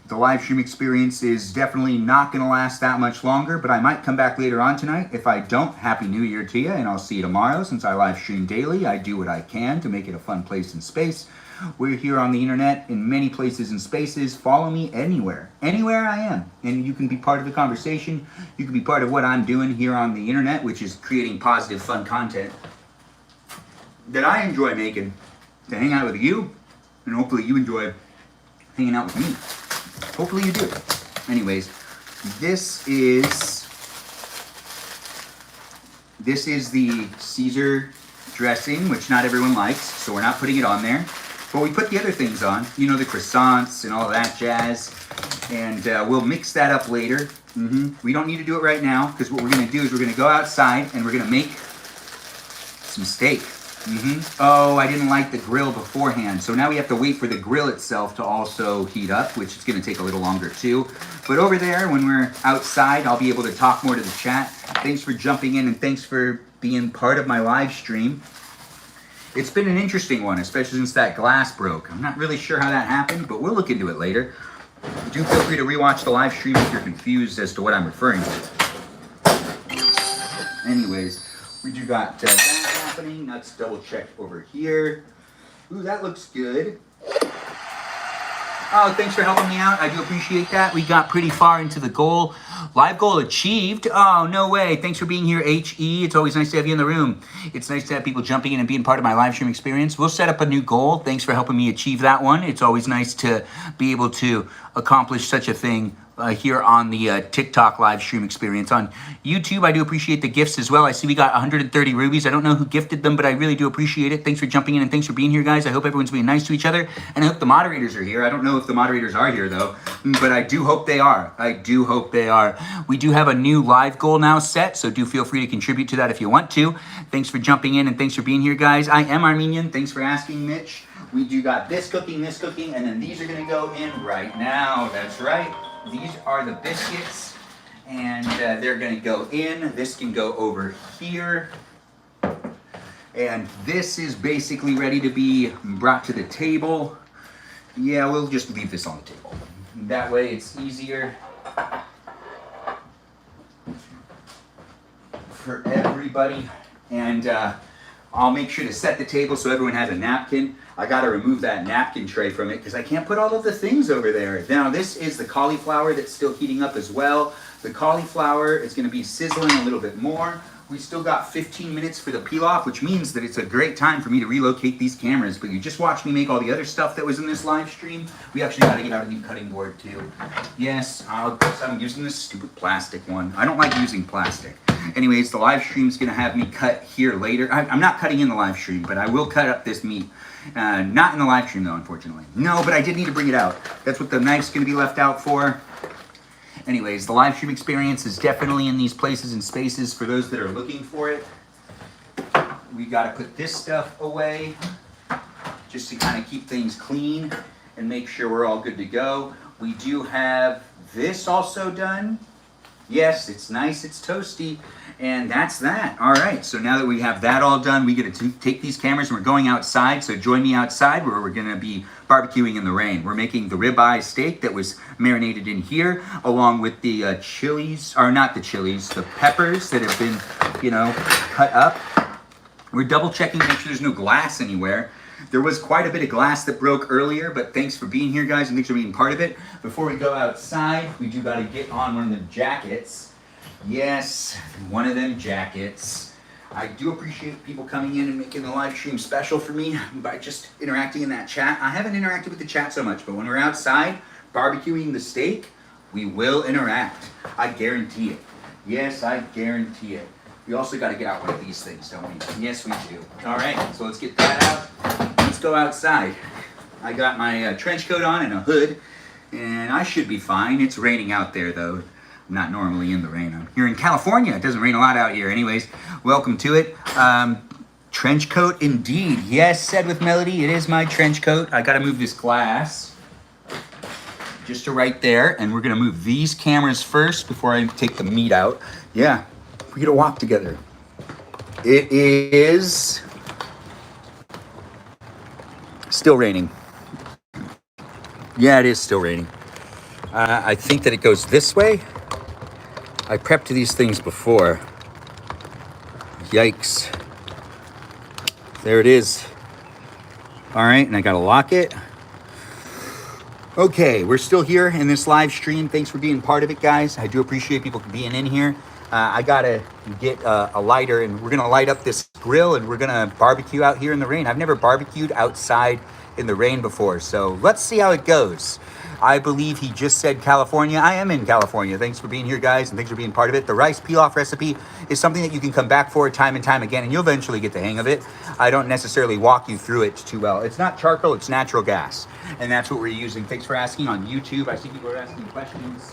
The live stream experience is definitely not going to last that much longer, but I might come back later on tonight. If I don't, Happy New Year to you, and I'll see you tomorrow. Since I live stream daily, I do what I can to make it a fun place and space. We're here on the internet in many places and spaces. Follow me anywhere. Anywhere I am. And you can be part of the conversation. You can be part of what I'm doing here on the internet, which is creating positive, fun content that I enjoy making to hang out with you, and hopefully you enjoy hanging out with me. Hopefully you do. Anyways, this is the Caesar dressing, which not everyone likes, so we're not putting it on there. But we put the other things on, the croissants and all that jazz, and we'll mix that up later. We don't need to do it right now, because what we're going to do is we're going to go outside and we're going to make some steak. Oh, I didn't light the grill beforehand, so now we have to wait for the grill itself to also heat up, which is going to take a little longer too. But over there, when we're outside, I'll be able to talk more to the chat. Thanks for jumping in, and thanks for being part of my live stream. It's been an interesting one, especially since that glass broke. I'm not really sure how that happened, but we'll look into it later. Do feel free to rewatch the live stream if you're confused as to what I'm referring to. Anyways, we do got that happening. Let's double check over here. Ooh, that looks good. Oh, thanks for helping me out. I do appreciate that. We got pretty far into the goal. Live goal achieved. Oh, no way. Thanks for being here, HE. It's always nice to have you in the room. It's nice to have people jumping in and being part of my live stream experience. We'll set up a new goal. Thanks for helping me achieve that one. It's always nice to be able to accomplish such a thing here on the TikTok live stream experience. On YouTube, I do appreciate the gifts as well. I see we got 130 rubies. I don't know who gifted them, but I really do appreciate it. Thanks for jumping in and thanks for being here, guys. I hope everyone's being nice to each other, and I hope the moderators are here. I don't know if the moderators are here, though, but I do hope they are. I do hope they are. We do have a new live goal now set, so do feel free to contribute to that if you want to. Thanks for jumping in, and thanks for being here, guys. I am Armenian. Thanks for asking, Mitch. We do got this cooking, and then these are going to go in right now. That's right. These are the biscuits, and they're going to go in. This can go over here. And this is basically ready to be brought to the table. Yeah, we'll just leave this on the table. That way it's easier for everybody. And I'll make sure to set the table so everyone has a napkin. I gotta remove that napkin tray from it because I can't put all of the things over there. Now this is the cauliflower that's still heating up as well. The cauliflower is gonna be sizzling a little bit more. We still got 15 minutes for the peel off, which means that it's a great time for me to relocate these cameras. But you just watched me make all the other stuff that was in this live stream. We actually gotta get out a new cutting board too. Yes, I'm using this stupid plastic one. I don't like using plastic. Anyways, the live stream's gonna have me cut here later. I'm not cutting in the live stream, but I will cut up this meat. Not in the live stream though, unfortunately. No, but I did need to bring it out. That's what the knife's gonna be left out for. Anyways, the live stream experience is definitely in these places and spaces for those that are looking for it. We gotta put this stuff away just to kind of keep things clean and make sure we're all good to go. We do have this also done. Yes, it's nice, it's toasty, and that's that. All right, so now that we have that all done, we get to take these cameras and we're going outside. So join me outside where we're gonna be barbecuing in the rain. We're making the ribeye steak that was marinated in here, along with the chilies, or not the chilies, the peppers that have been, cut up. We're double checking to make sure there's no glass anywhere. There was quite a bit of glass that broke earlier, but thanks for being here, guys, and thanks for being part of it. Before we go outside, we do got to get on one of the jackets. Yes, one of them jackets. I do appreciate people coming in and making the live stream special for me by just interacting in that chat. I haven't interacted with the chat so much, but when we're outside barbecuing the steak, we will interact. I guarantee it. Yes, I guarantee it. We also got to get out one of these things, don't we? Yes, we do. All right, so let's get that out. Let's go outside. I got my trench coat on and a hood, and I should be fine. It's raining out there, though. I'm not normally in the rain. I'm here in California. It doesn't rain a lot out here. Anyways, welcome to it. Trench coat indeed. Yes, said with melody, it is my trench coat. I got to move this glass just to right there, and we're going to move these cameras first before I take the meat out. Yeah. We get to walk together. It is still raining. Yeah, it is still raining. I think that it goes this way. I prepped these things before. Yikes. There it is. All right, and I gotta lock it. Okay, we're still here in this live stream. Thanks for being part of it, guys. I do appreciate people being in here. I gotta get a lighter, and we're gonna light up this grill, and we're gonna barbecue out here in the rain. I've never barbecued outside in the rain before, so let's see how it goes. I believe he just said California. I am in California. Thanks for being here, guys, and thanks for being part of it. The rice peel-off recipe is something that you can come back for time and time again, and you'll eventually get the hang of it. I don't necessarily walk you through it too well. It's not charcoal, it's natural gas, and that's what we're using. Thanks for asking on YouTube. I see people are asking questions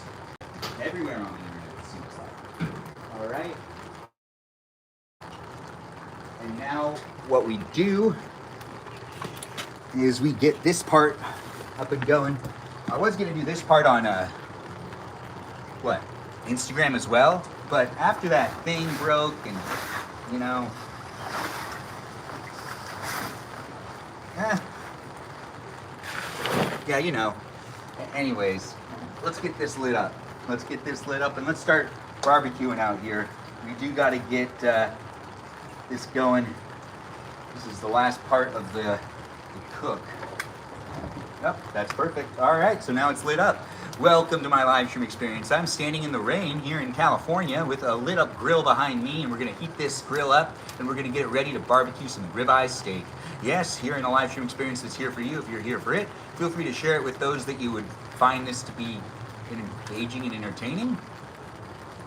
everywhere on the internet, it seems like. All right. And now what we do is we get this part up and going. I was gonna do this part on Instagram as well, but after that thing broke, and anyways, let's get this lit up. Let's get this lit up and let's start barbecuing out here. We do got to get this going. This is the last part of the cook. Yep, that's perfect. All right, so now it's lit up. Welcome to my live stream experience. I'm standing in the rain here in California with a lit up grill behind me, and we're gonna heat this grill up and we're gonna get it ready to barbecue some ribeye steak. Yes, here in the live stream experience that's here for you. If you're here for it, feel free to share it with those that you would find this to be and engaging and entertaining.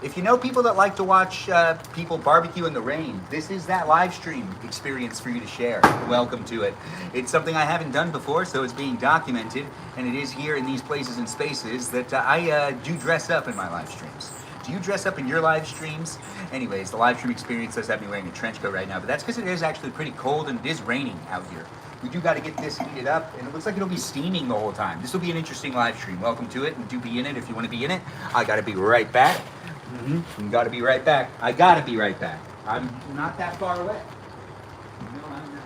If you know people that like to watch people barbecue in the rain, this is that live stream experience for you to share. Welcome to it. It's something I haven't done before, so it's being documented, and it is here in these places and spaces that I do dress up in my live streams. Do you dress up in your live streams? Anyways, the live stream experience does have me wearing a trench coat right now, but that's because it is actually pretty cold and it is raining out here. We do got to get this heated up, and it looks like it'll be steaming the whole time. This will be an interesting live stream. Welcome to it, and do be in it if you want to be in it. I got to be right back. You got to be right back. I got to be right back. I'm not that far away. No, I'm not.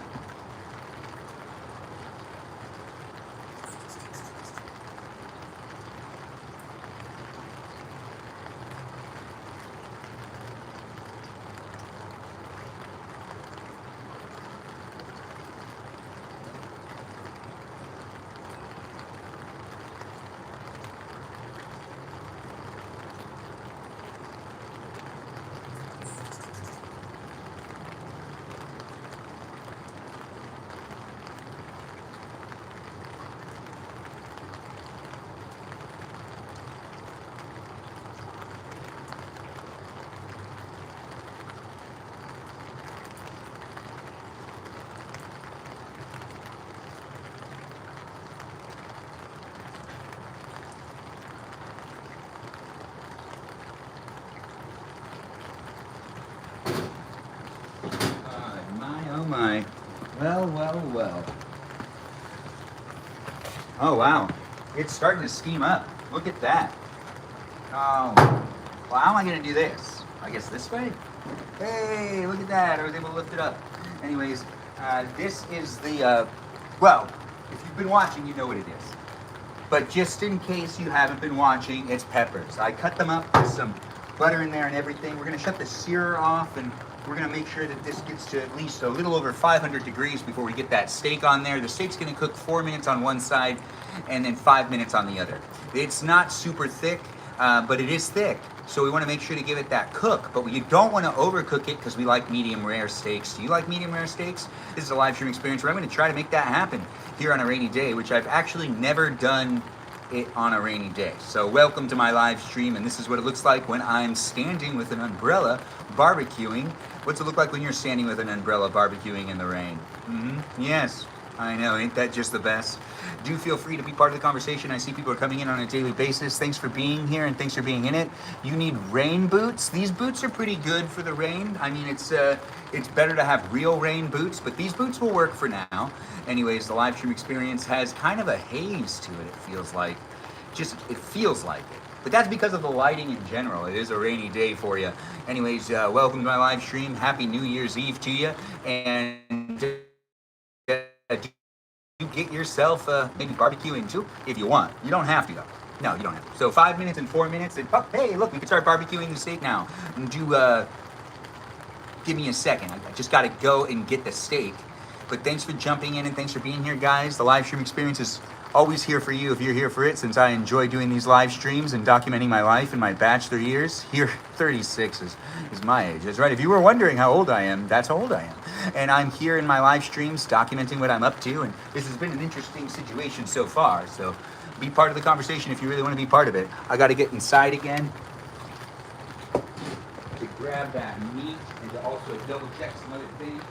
My. Well. Oh, wow. It's starting to steam up. Look at that. Oh. Well, how am I going to do this? I guess this way? Hey, look at that. I was able to lift it up. Anyways, this is the, well, if you've been watching, you know what it is. But just in case you haven't been watching, it's peppers. I cut them up with some butter in there and everything. We're going to shut the sear off, and we're going to make sure that this gets to at least a little over 500 degrees before we get that steak on there. The steak's going to cook 4 minutes on one side and then 5 minutes on the other. It's not super thick, but it is thick. So we want to make sure to give it that cook, but you don't want to overcook it because we like medium rare steaks. Do you like medium rare steaks? This is a live stream experience where I'm going to try to make that happen here on a rainy day, which I've actually never done it on a rainy day. So welcome to my live stream, and this is what it looks like when I'm standing with an umbrella barbecuing. What's it look like when you're standing with an umbrella barbecuing in the rain? Yes, I know, ain't that just the best? Do feel free to be part of the conversation. I see people are coming in on a daily basis. Thanks for being here, and thanks for being in it. You need rain boots. These boots are pretty good for the rain. I mean, it's better to have real rain boots, but these boots will work for now. Anyways, the live stream experience has kind of a haze to it, it feels like. It feels like it. But that's because of the lighting in general. It is a rainy day for you. Anyways, welcome to my live stream. Happy New Year's Eve to you. And you get yourself maybe barbecuing too, if you want. You don't have to, though. No, you don't have to. So 5 minutes and 4 minutes, and oh, hey, look, we can start barbecuing the steak now. And give me a second. I just got to go and get the steak. But thanks for jumping in, and thanks for being here, guys. The live stream experience is always here for you if you're here for it, since I enjoy doing these live streams and documenting my life in my bachelor years. Here, 36 is my age. That's right. If you were wondering how old I am, that's how old I am. And I'm here in my live streams documenting what I'm up to, and this has been an interesting situation so far. So be part of the conversation if you really want to be part of it. I got to get inside again to grab that meat and to also double check some other things.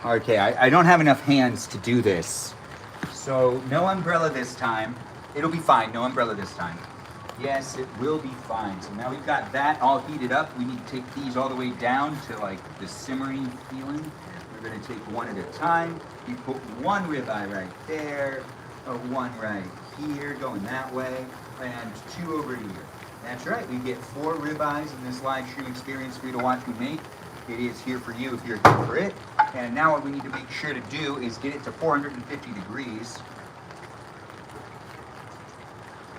Okay, I don't have enough hands to do this. So no umbrella this time. It'll be fine, no umbrella this time. Yes, it will be fine. So now we've got that all heated up. We need to take these all the way down to like the simmering feeling. We're gonna take one at a time. You put one ribeye right there, one right here, going that way, and two over here. That's right, we get 4 ribeyes in this live stream experience for you to watch me make. It is here for you if you're here for it. And now what we need to make sure to do is get it to 450 degrees.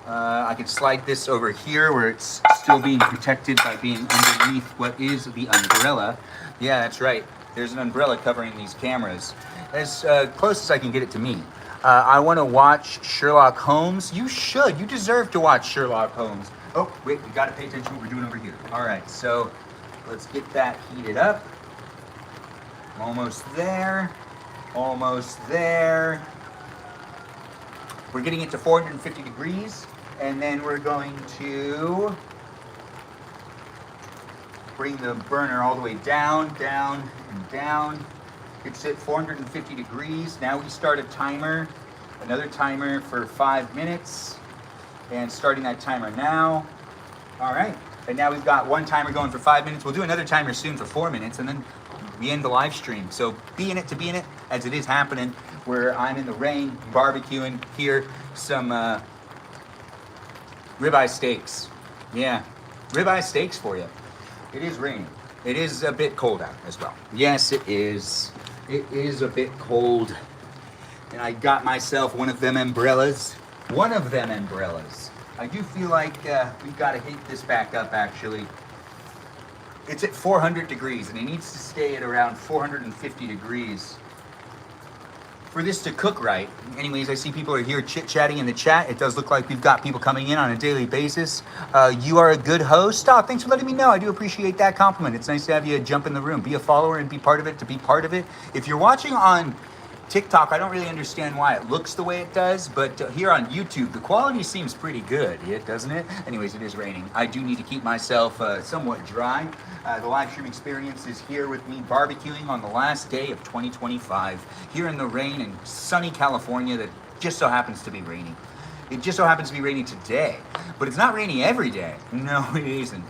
I could slide this over here where it's still being protected by being underneath what is the umbrella. Yeah, that's right. There's an umbrella covering these cameras. As close as I can get it to me. I want to watch Sherlock Holmes. You should. You deserve to watch Sherlock Holmes. Oh, wait, we got to pay attention to what we're doing over here. All right, so let's get that heated up. Almost there. Almost there. We're getting it to 450 degrees, and then we're going to bring the burner all the way down, down, and down. It's at 450 degrees. Now we start a timer, another timer for 5 minutes, and starting that timer now. All right, and now we've got one timer going for 5 minutes. We'll do another timer soon for 4 minutes, and then we end the live stream. So be in it to be in it, as it is happening, where I'm in the rain, barbecuing here, some ribeye steaks. Yeah, ribeye steaks for you. It is raining. It is a bit cold out as well. Yes, it is. It is a bit cold. And I got myself one of them umbrellas. One of them umbrellas. I do feel like we've got to heat this back up, actually. It's at 400 degrees, and it needs to stay at around 450 degrees for this to cook right. Anyways, I see people are here chit-chatting in the chat. It does look like we've got people coming in on a daily basis. You are a good host. Oh, thanks for letting me know. I do appreciate that compliment. It's nice to have you jump in the room. Be a follower and be part of it, to be part of it. If you're watching on TikTok, I don't really understand why it looks the way it does, but here on YouTube, the quality seems pretty good, doesn't it? Anyways, it is raining. I do need to keep myself somewhat dry. The live stream experience is here with me barbecuing on the last day of 2025, here in the rain in sunny California that just so happens to be raining. It just so happens to be raining today, but it's not raining every day. No, it isn't.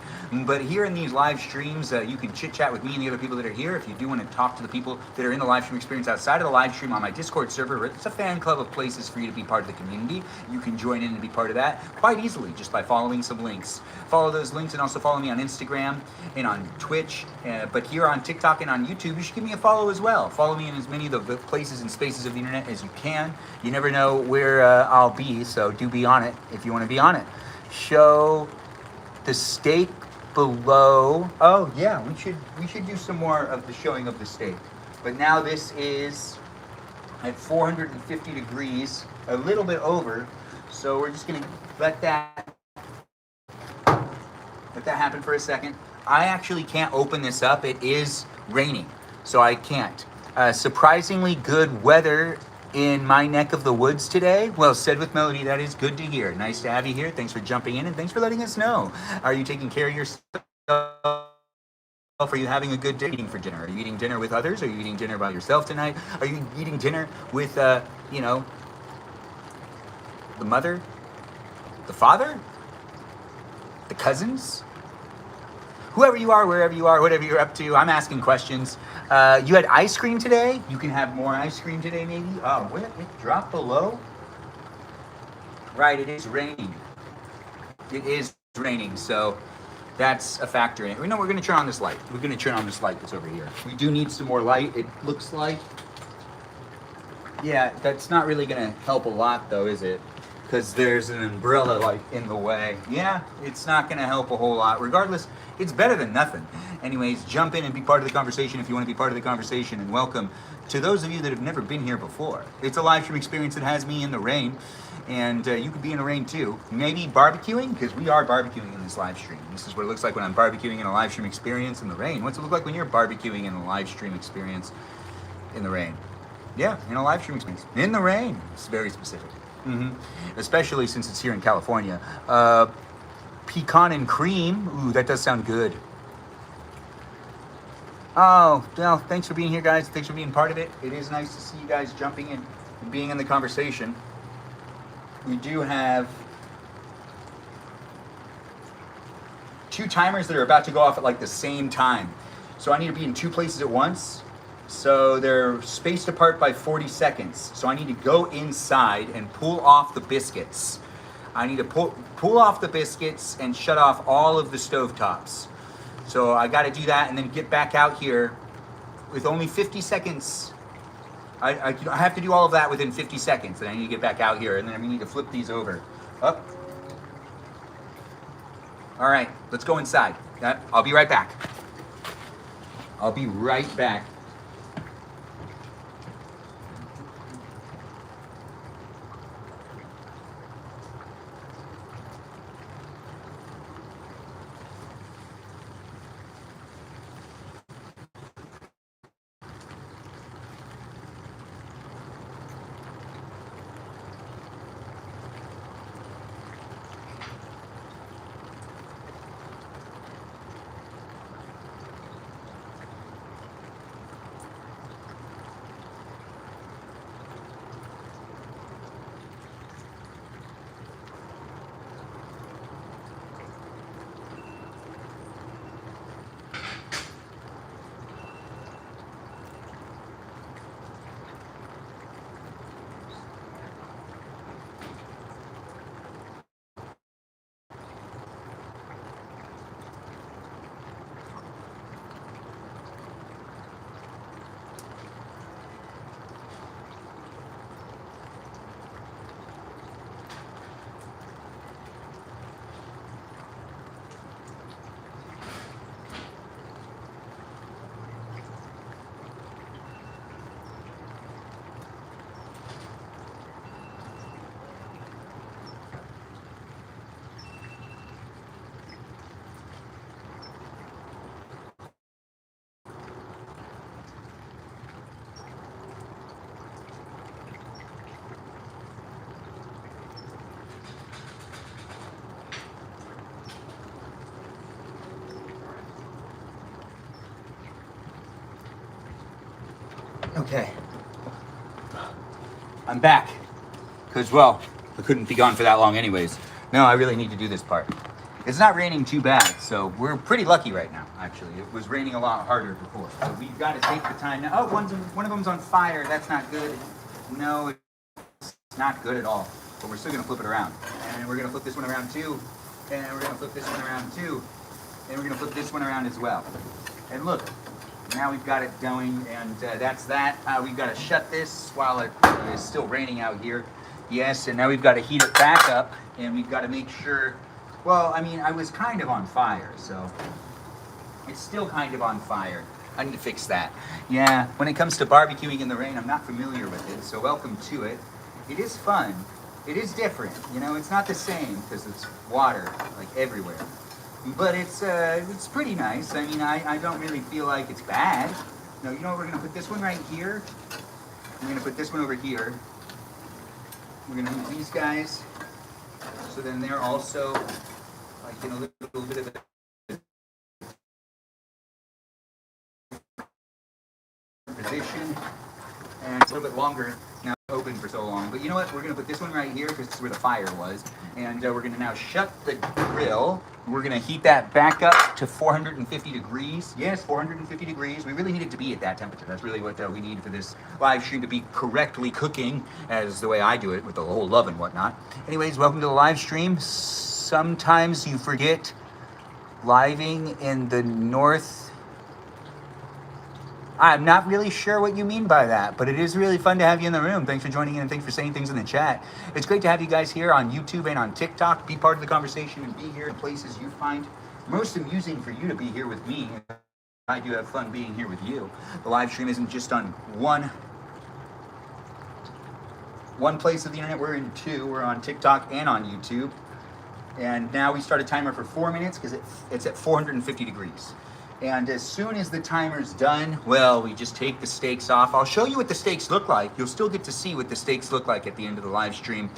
But here in these live streams, you can chit chat with me and the other people that are here. If you do want to talk to the people that are in the live stream experience outside of the live stream on my Discord server, it's a fan club of places for you to be part of the community. You can join in and be part of that quite easily just by following some links. Follow those links and also follow me on Instagram and on Twitch. But here on TikTok and on YouTube, you should give me a follow as well. Follow me in as many of the places and spaces of the internet as you can. You never know where I'll be, so do be on it if you want to be on it. Show the steak below. Oh yeah, we should do some more of the showing of the steak. But now this is at 450 degrees, a little bit over. So we're just gonna let that happen for a second. I actually can't open this up. It is raining, so I can't. Surprisingly good weather in my neck of the woods today. Well said with Melody, that is good to hear. Nice to have you here. Thanks for jumping in and thanks for letting us know. Are you taking care of yourself? Are you having a good day eating for dinner? Are you eating dinner with others? Are you eating dinner by yourself tonight? Are you eating dinner with, the mother, the father, the cousins? Whoever you are, wherever you are, whatever you're up to, I'm asking questions. You had ice cream today? You can have more ice cream today, maybe? Oh, what? It dropped below? Right, it is raining. It is raining, so that's a factor in it. We're going to turn on this light. We're going to turn on this light that's over here. We do need some more light, it looks like. Yeah, that's not really going to help a lot, though, is it? Because there's an umbrella, like, in the way. Yeah, it's not going to help a whole lot. Regardless, it's better than nothing. Anyways, jump in and be part of the conversation if you want to be part of the conversation. And welcome to those of you that have never been here before. It's a live stream experience that has me in the rain. And you could be in the rain too. Maybe barbecuing, because we are barbecuing in this live stream. This is what it looks like when I'm barbecuing in a live stream experience in the rain. What's it look like when you're barbecuing in a live stream experience in the rain? Yeah, in a live stream experience. In the rain. It's very specific. Especially since it's here in California. Pecan and cream. Ooh, that does sound good. Oh, well, thanks for being here, guys. Thanks for being part of it. It is nice to see you guys jumping in and being in the conversation. We do have 2 timers that are about to go off at like the same time. So I need to be in 2 places at once. So they're spaced apart by 40 seconds. So I need to go inside and pull off the biscuits. I need to pull off the biscuits and shut off all of the stovetops. So I got to do that and then get back out here with only 50 seconds. I have to do all of that within 50 seconds, and I need to get back out here, and then we need to flip these over. Up. All right, let's go inside. I'll be right back. I'll be right back. Okay. I'm back. Because, well, I couldn't be gone for that long anyways. No, I really need to do this part. It's not raining too bad, so we're pretty lucky right now, actually. It was raining a lot harder before. So we've got to take the time now. Oh, one of them's on fire. That's not good. No, it's not good at all. But we're still going to flip it around. And we're going to flip this one around too. And we're going to flip this one around too. And we're going to flip this one around as well. And look, now we've got it going, and that's that. We've got to shut this while it is still raining out here. Yes, and now we've got to heat it back up, and we've got to make sure, well, I mean, I was kind of on fire, so it's still kind of on fire. I need to fix that. Yeah, when it comes to barbecuing in the rain, I'm not familiar with it, so welcome to it. It is fun. It is different. You know, it's not the same because it's water, like everywhere. But it's pretty nice. I mean, I don't really feel like it's bad. No, you know what? We're going to put this one right here. We're going to put this one over here. We're going to move these guys. So then they're also like in a little bit of a position. And it's a little bit longer now, open for so long. But you know what? We're going to put this one right here because this is where the fire was. And we're going to now shut the grill. We're going to heat that back up to 450 degrees. Yes, 450 degrees. We really need it to be at that temperature. That's really what we need for this live stream to be correctly cooking, as the way I do it with the whole love and whatnot. Anyways, welcome to the live stream. Sometimes you forget living in the north. I'm not really sure what you mean by that, but it is really fun to have you in the room. Thanks for joining in and thanks for saying things in the chat. It's great to have you guys here on YouTube and on TikTok. Be part of the conversation and be here in places you find most amusing for you to be here with me. I do have fun being here with you. The live stream isn't just on one place of the internet. We're in two. We're on TikTok and on YouTube. And now we start a timer for 4 minutes because it's at 450 degrees. And as soon as the timer's done, well, we just take the steaks off. I'll show you what the steaks look like. You'll still get to see what the steaks look like at the end of the live stream.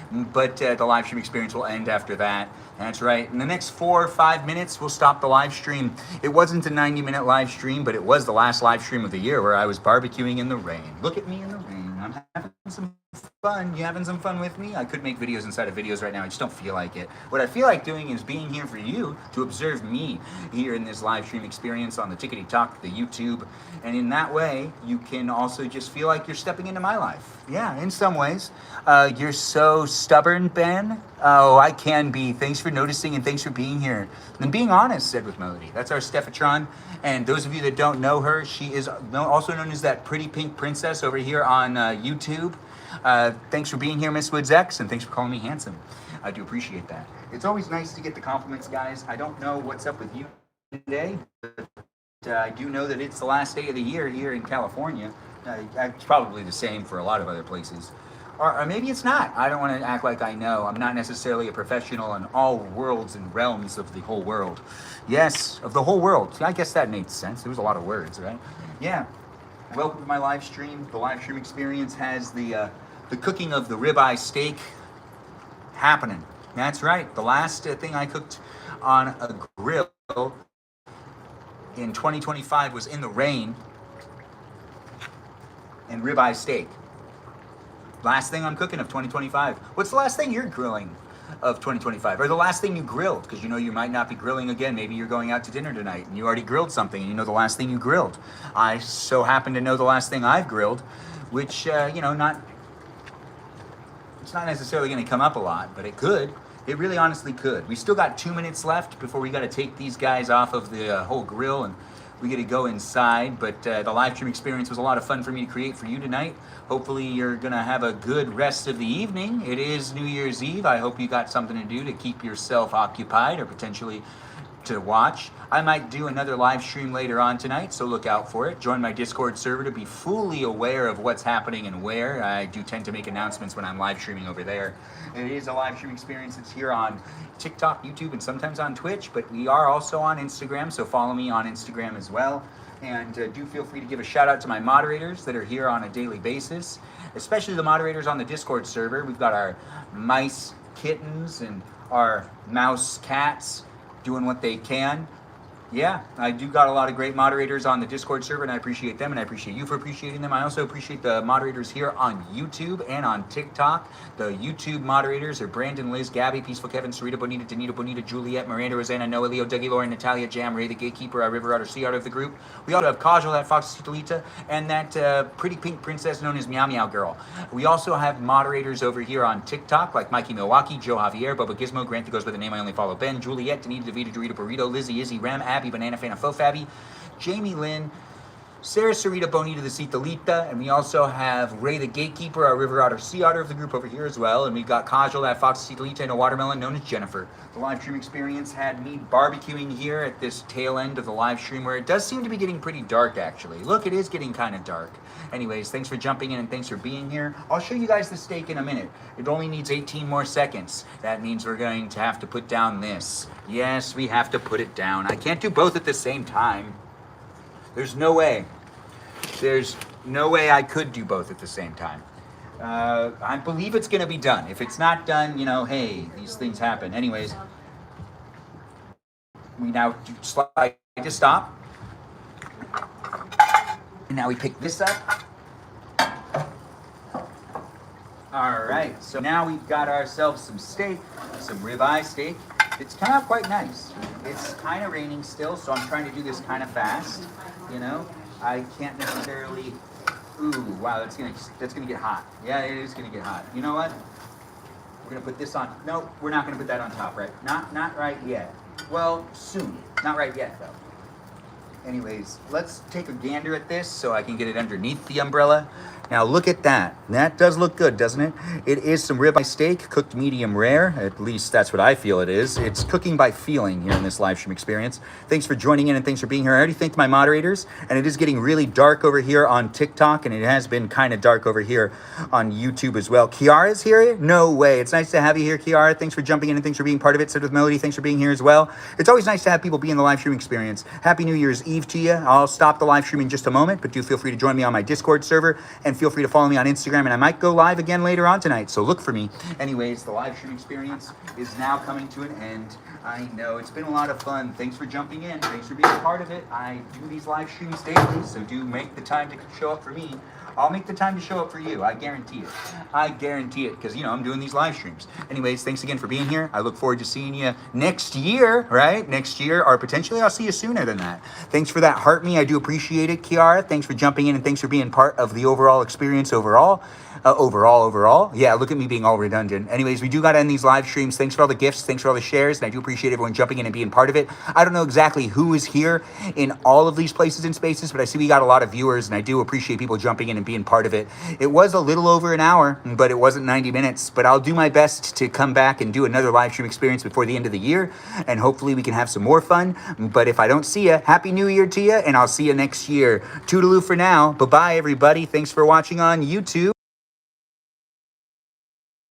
But the live stream experience will end after that. That's right. In the next 4 or 5 minutes, we'll stop the live stream. It wasn't a 90-minute live stream, but it was the last live stream of the year where I was barbecuing in the rain. Look at me in the rain. I'm having some fun? You having some fun with me? I could make videos inside of videos right now. I just don't feel like it. What I feel like doing is being here for you to observe me here in this live stream experience on the Tickety Talk, the YouTube. And in that way, you can also just feel like you're stepping into my life. Yeah, in some ways. You're so stubborn, Ben. Oh, I can be. Thanks for noticing and thanks for being here. And being honest, said with Melody. That's our Stephatron. And those of you that don't know her, she is also known as that pretty pink princess over here on YouTube. Thanks for being here, Miss Woods X, and thanks for calling me handsome. I do appreciate that. It's always nice to get the compliments, guys. I don't know what's up with you today, but I do know that it's the last day of the year here in California. It's probably the same for a lot of other places. Or maybe it's not. I don't want to act like I know. I'm not necessarily a professional in all worlds and realms of the whole world. Yes, of the whole world. I guess that made sense. There was a lot of words, right? Yeah. Welcome to my live stream. The live stream experience has the cooking of the ribeye steak happening. That's right. The last thing I cooked on a grill in 2025 was in the rain and ribeye steak. Last thing I'm cooking of 2025. What's the last thing you're grilling of 2025? Or the last thing you grilled? Because you know you might not be grilling again. Maybe you're going out to dinner tonight and you already grilled something and you know the last thing you grilled. I so happen to know the last thing I've grilled, which, it's not necessarily going to come up a lot, but it could. It really honestly could. We still got 2 minutes left before we got to take these guys off of the whole grill and we get to go inside, but the live stream experience was a lot of fun for me to create for you tonight. Hopefully you're going to have a good rest of the evening. It is New Year's Eve. I hope you got something to do to keep yourself occupied or potentially to watch. I might do another live stream later on tonight, so look out for it. Join my Discord server to be fully aware of what's happening and where. I do tend to make announcements when I'm live streaming over there. It is a live stream experience. It's here on TikTok, YouTube, and sometimes on Twitch, but we are also on Instagram, so follow me on Instagram as well. And do feel free to give a shout out to my moderators that are here on a daily basis, especially the moderators on the Discord server. We've got our mice, kittens, and our mouse cats doing what they can. Yeah, I do got a lot of great moderators on the Discord server, and I appreciate them, and I appreciate you for appreciating them. I also appreciate the moderators here on YouTube and on TikTok. The YouTube moderators are Brandon, Liz, Gabby, Peaceful Kevin, Sarita, Bonita, Juliet, Miranda, Rosanna, Noah, Leo, Dougie, Lauren, Natalia, Jam, Ray, the Gatekeeper, our River Otter, Sea Otter of the group. We also have Kajal, that Fox Citalita, and that pretty pink princess known as Meow Meow Girl. We also have moderators over here on TikTok, like Mikey Milwaukee, Joe Javier, Bubba Gizmo, Grant that goes by the name I only follow, Ben, Juliet, Danita, Davida, Dorito, Burrito, Lizzie, Izzy, Rem, Abby, Banana, Fana, Fofabby, Jamie Lynn, Sarah Sarita, Bonita the Citalita, and we also have Ray the Gatekeeper, our River Otter Sea Otter of the group over here as well, and we've got Kajal, that Fox Citalita, and a watermelon known as Jennifer. The live stream experience had me barbecuing here at this tail end of the live stream where it does seem to be getting pretty dark actually. Look, it is getting kind of dark. Anyways, thanks for jumping in and thanks for being here. I'll show you guys the steak in a minute. It only needs 18 more seconds. That means we're going to have to put down this. Yes, we have to put it down. I can't do both at the same time. There's no way. There's no way I could do both at the same time. I believe it's going to be done. If it's not done, hey, these things happen. Anyways, we now slide to stop. And now we pick this up. All right, so now we've got ourselves some steak, some ribeye steak. It's come out quite nice. It's kind of raining still, so I'm trying to do this kind of fast, I can't necessarily, wow, that's gonna get hot. Yeah, it is gonna get hot. You know what? We're gonna put this on, no, we're not gonna put that on top, right? Not right yet. Well, soon, not right yet though. Anyways, let's take a gander at this so I can get it underneath the umbrella. Now look at that. That does look good, doesn't it? It is some ribeye steak, cooked medium rare. At least that's what I feel it is. It's cooking by feeling here in this live stream experience. Thanks for joining in and thanks for being here. I already thanked my moderators, and it is getting really dark over here on TikTok, and it has been kind of dark over here on YouTube as well. Kiara's here? No way. It's nice to have you here, Kiara. Thanks for jumping in and thanks for being part of it. Said with Melody, thanks for being here as well. It's always nice to have people be in the live stream experience. Happy New Year's Eve to you. I'll stop the live stream in just a moment, but do feel free to join me on my Discord server and feel free to follow me on Instagram, and I might go live again later on tonight, so look for me. Anyways, the live stream experience is now coming to an end. I know. It's been a lot of fun. Thanks for jumping in. Thanks for being a part of it. I do these live streams daily, so do make the time to show up for me. I'll make the time to show up for you. I guarantee it. I guarantee it, because, you know, I'm doing these live streams. Anyways, thanks again for being here. I look forward to seeing you next year, right? Next year, or potentially I'll see you sooner than that. Thanks for that heart me. I do appreciate it. Kiara, thanks for jumping in, and thanks for being part of the overall experience overall. Overall. Yeah, look at me being all redundant. Anyways, we do got to end these live streams. Thanks for all the gifts. Thanks for all the shares. And I do appreciate everyone jumping in and being part of it. I don't know exactly who is here in all of these places and spaces, but I see we got a lot of viewers, and I do appreciate people jumping in and being part of it. It was a little over an hour, but it wasn't 90 minutes. But I'll do my best to come back and do another live stream experience before the end of the year. And hopefully we can have some more fun. But if I don't see you, Happy New Year to you, and I'll see you next year. Toodaloo for now. Bye-bye, everybody. Thanks for watching on YouTube.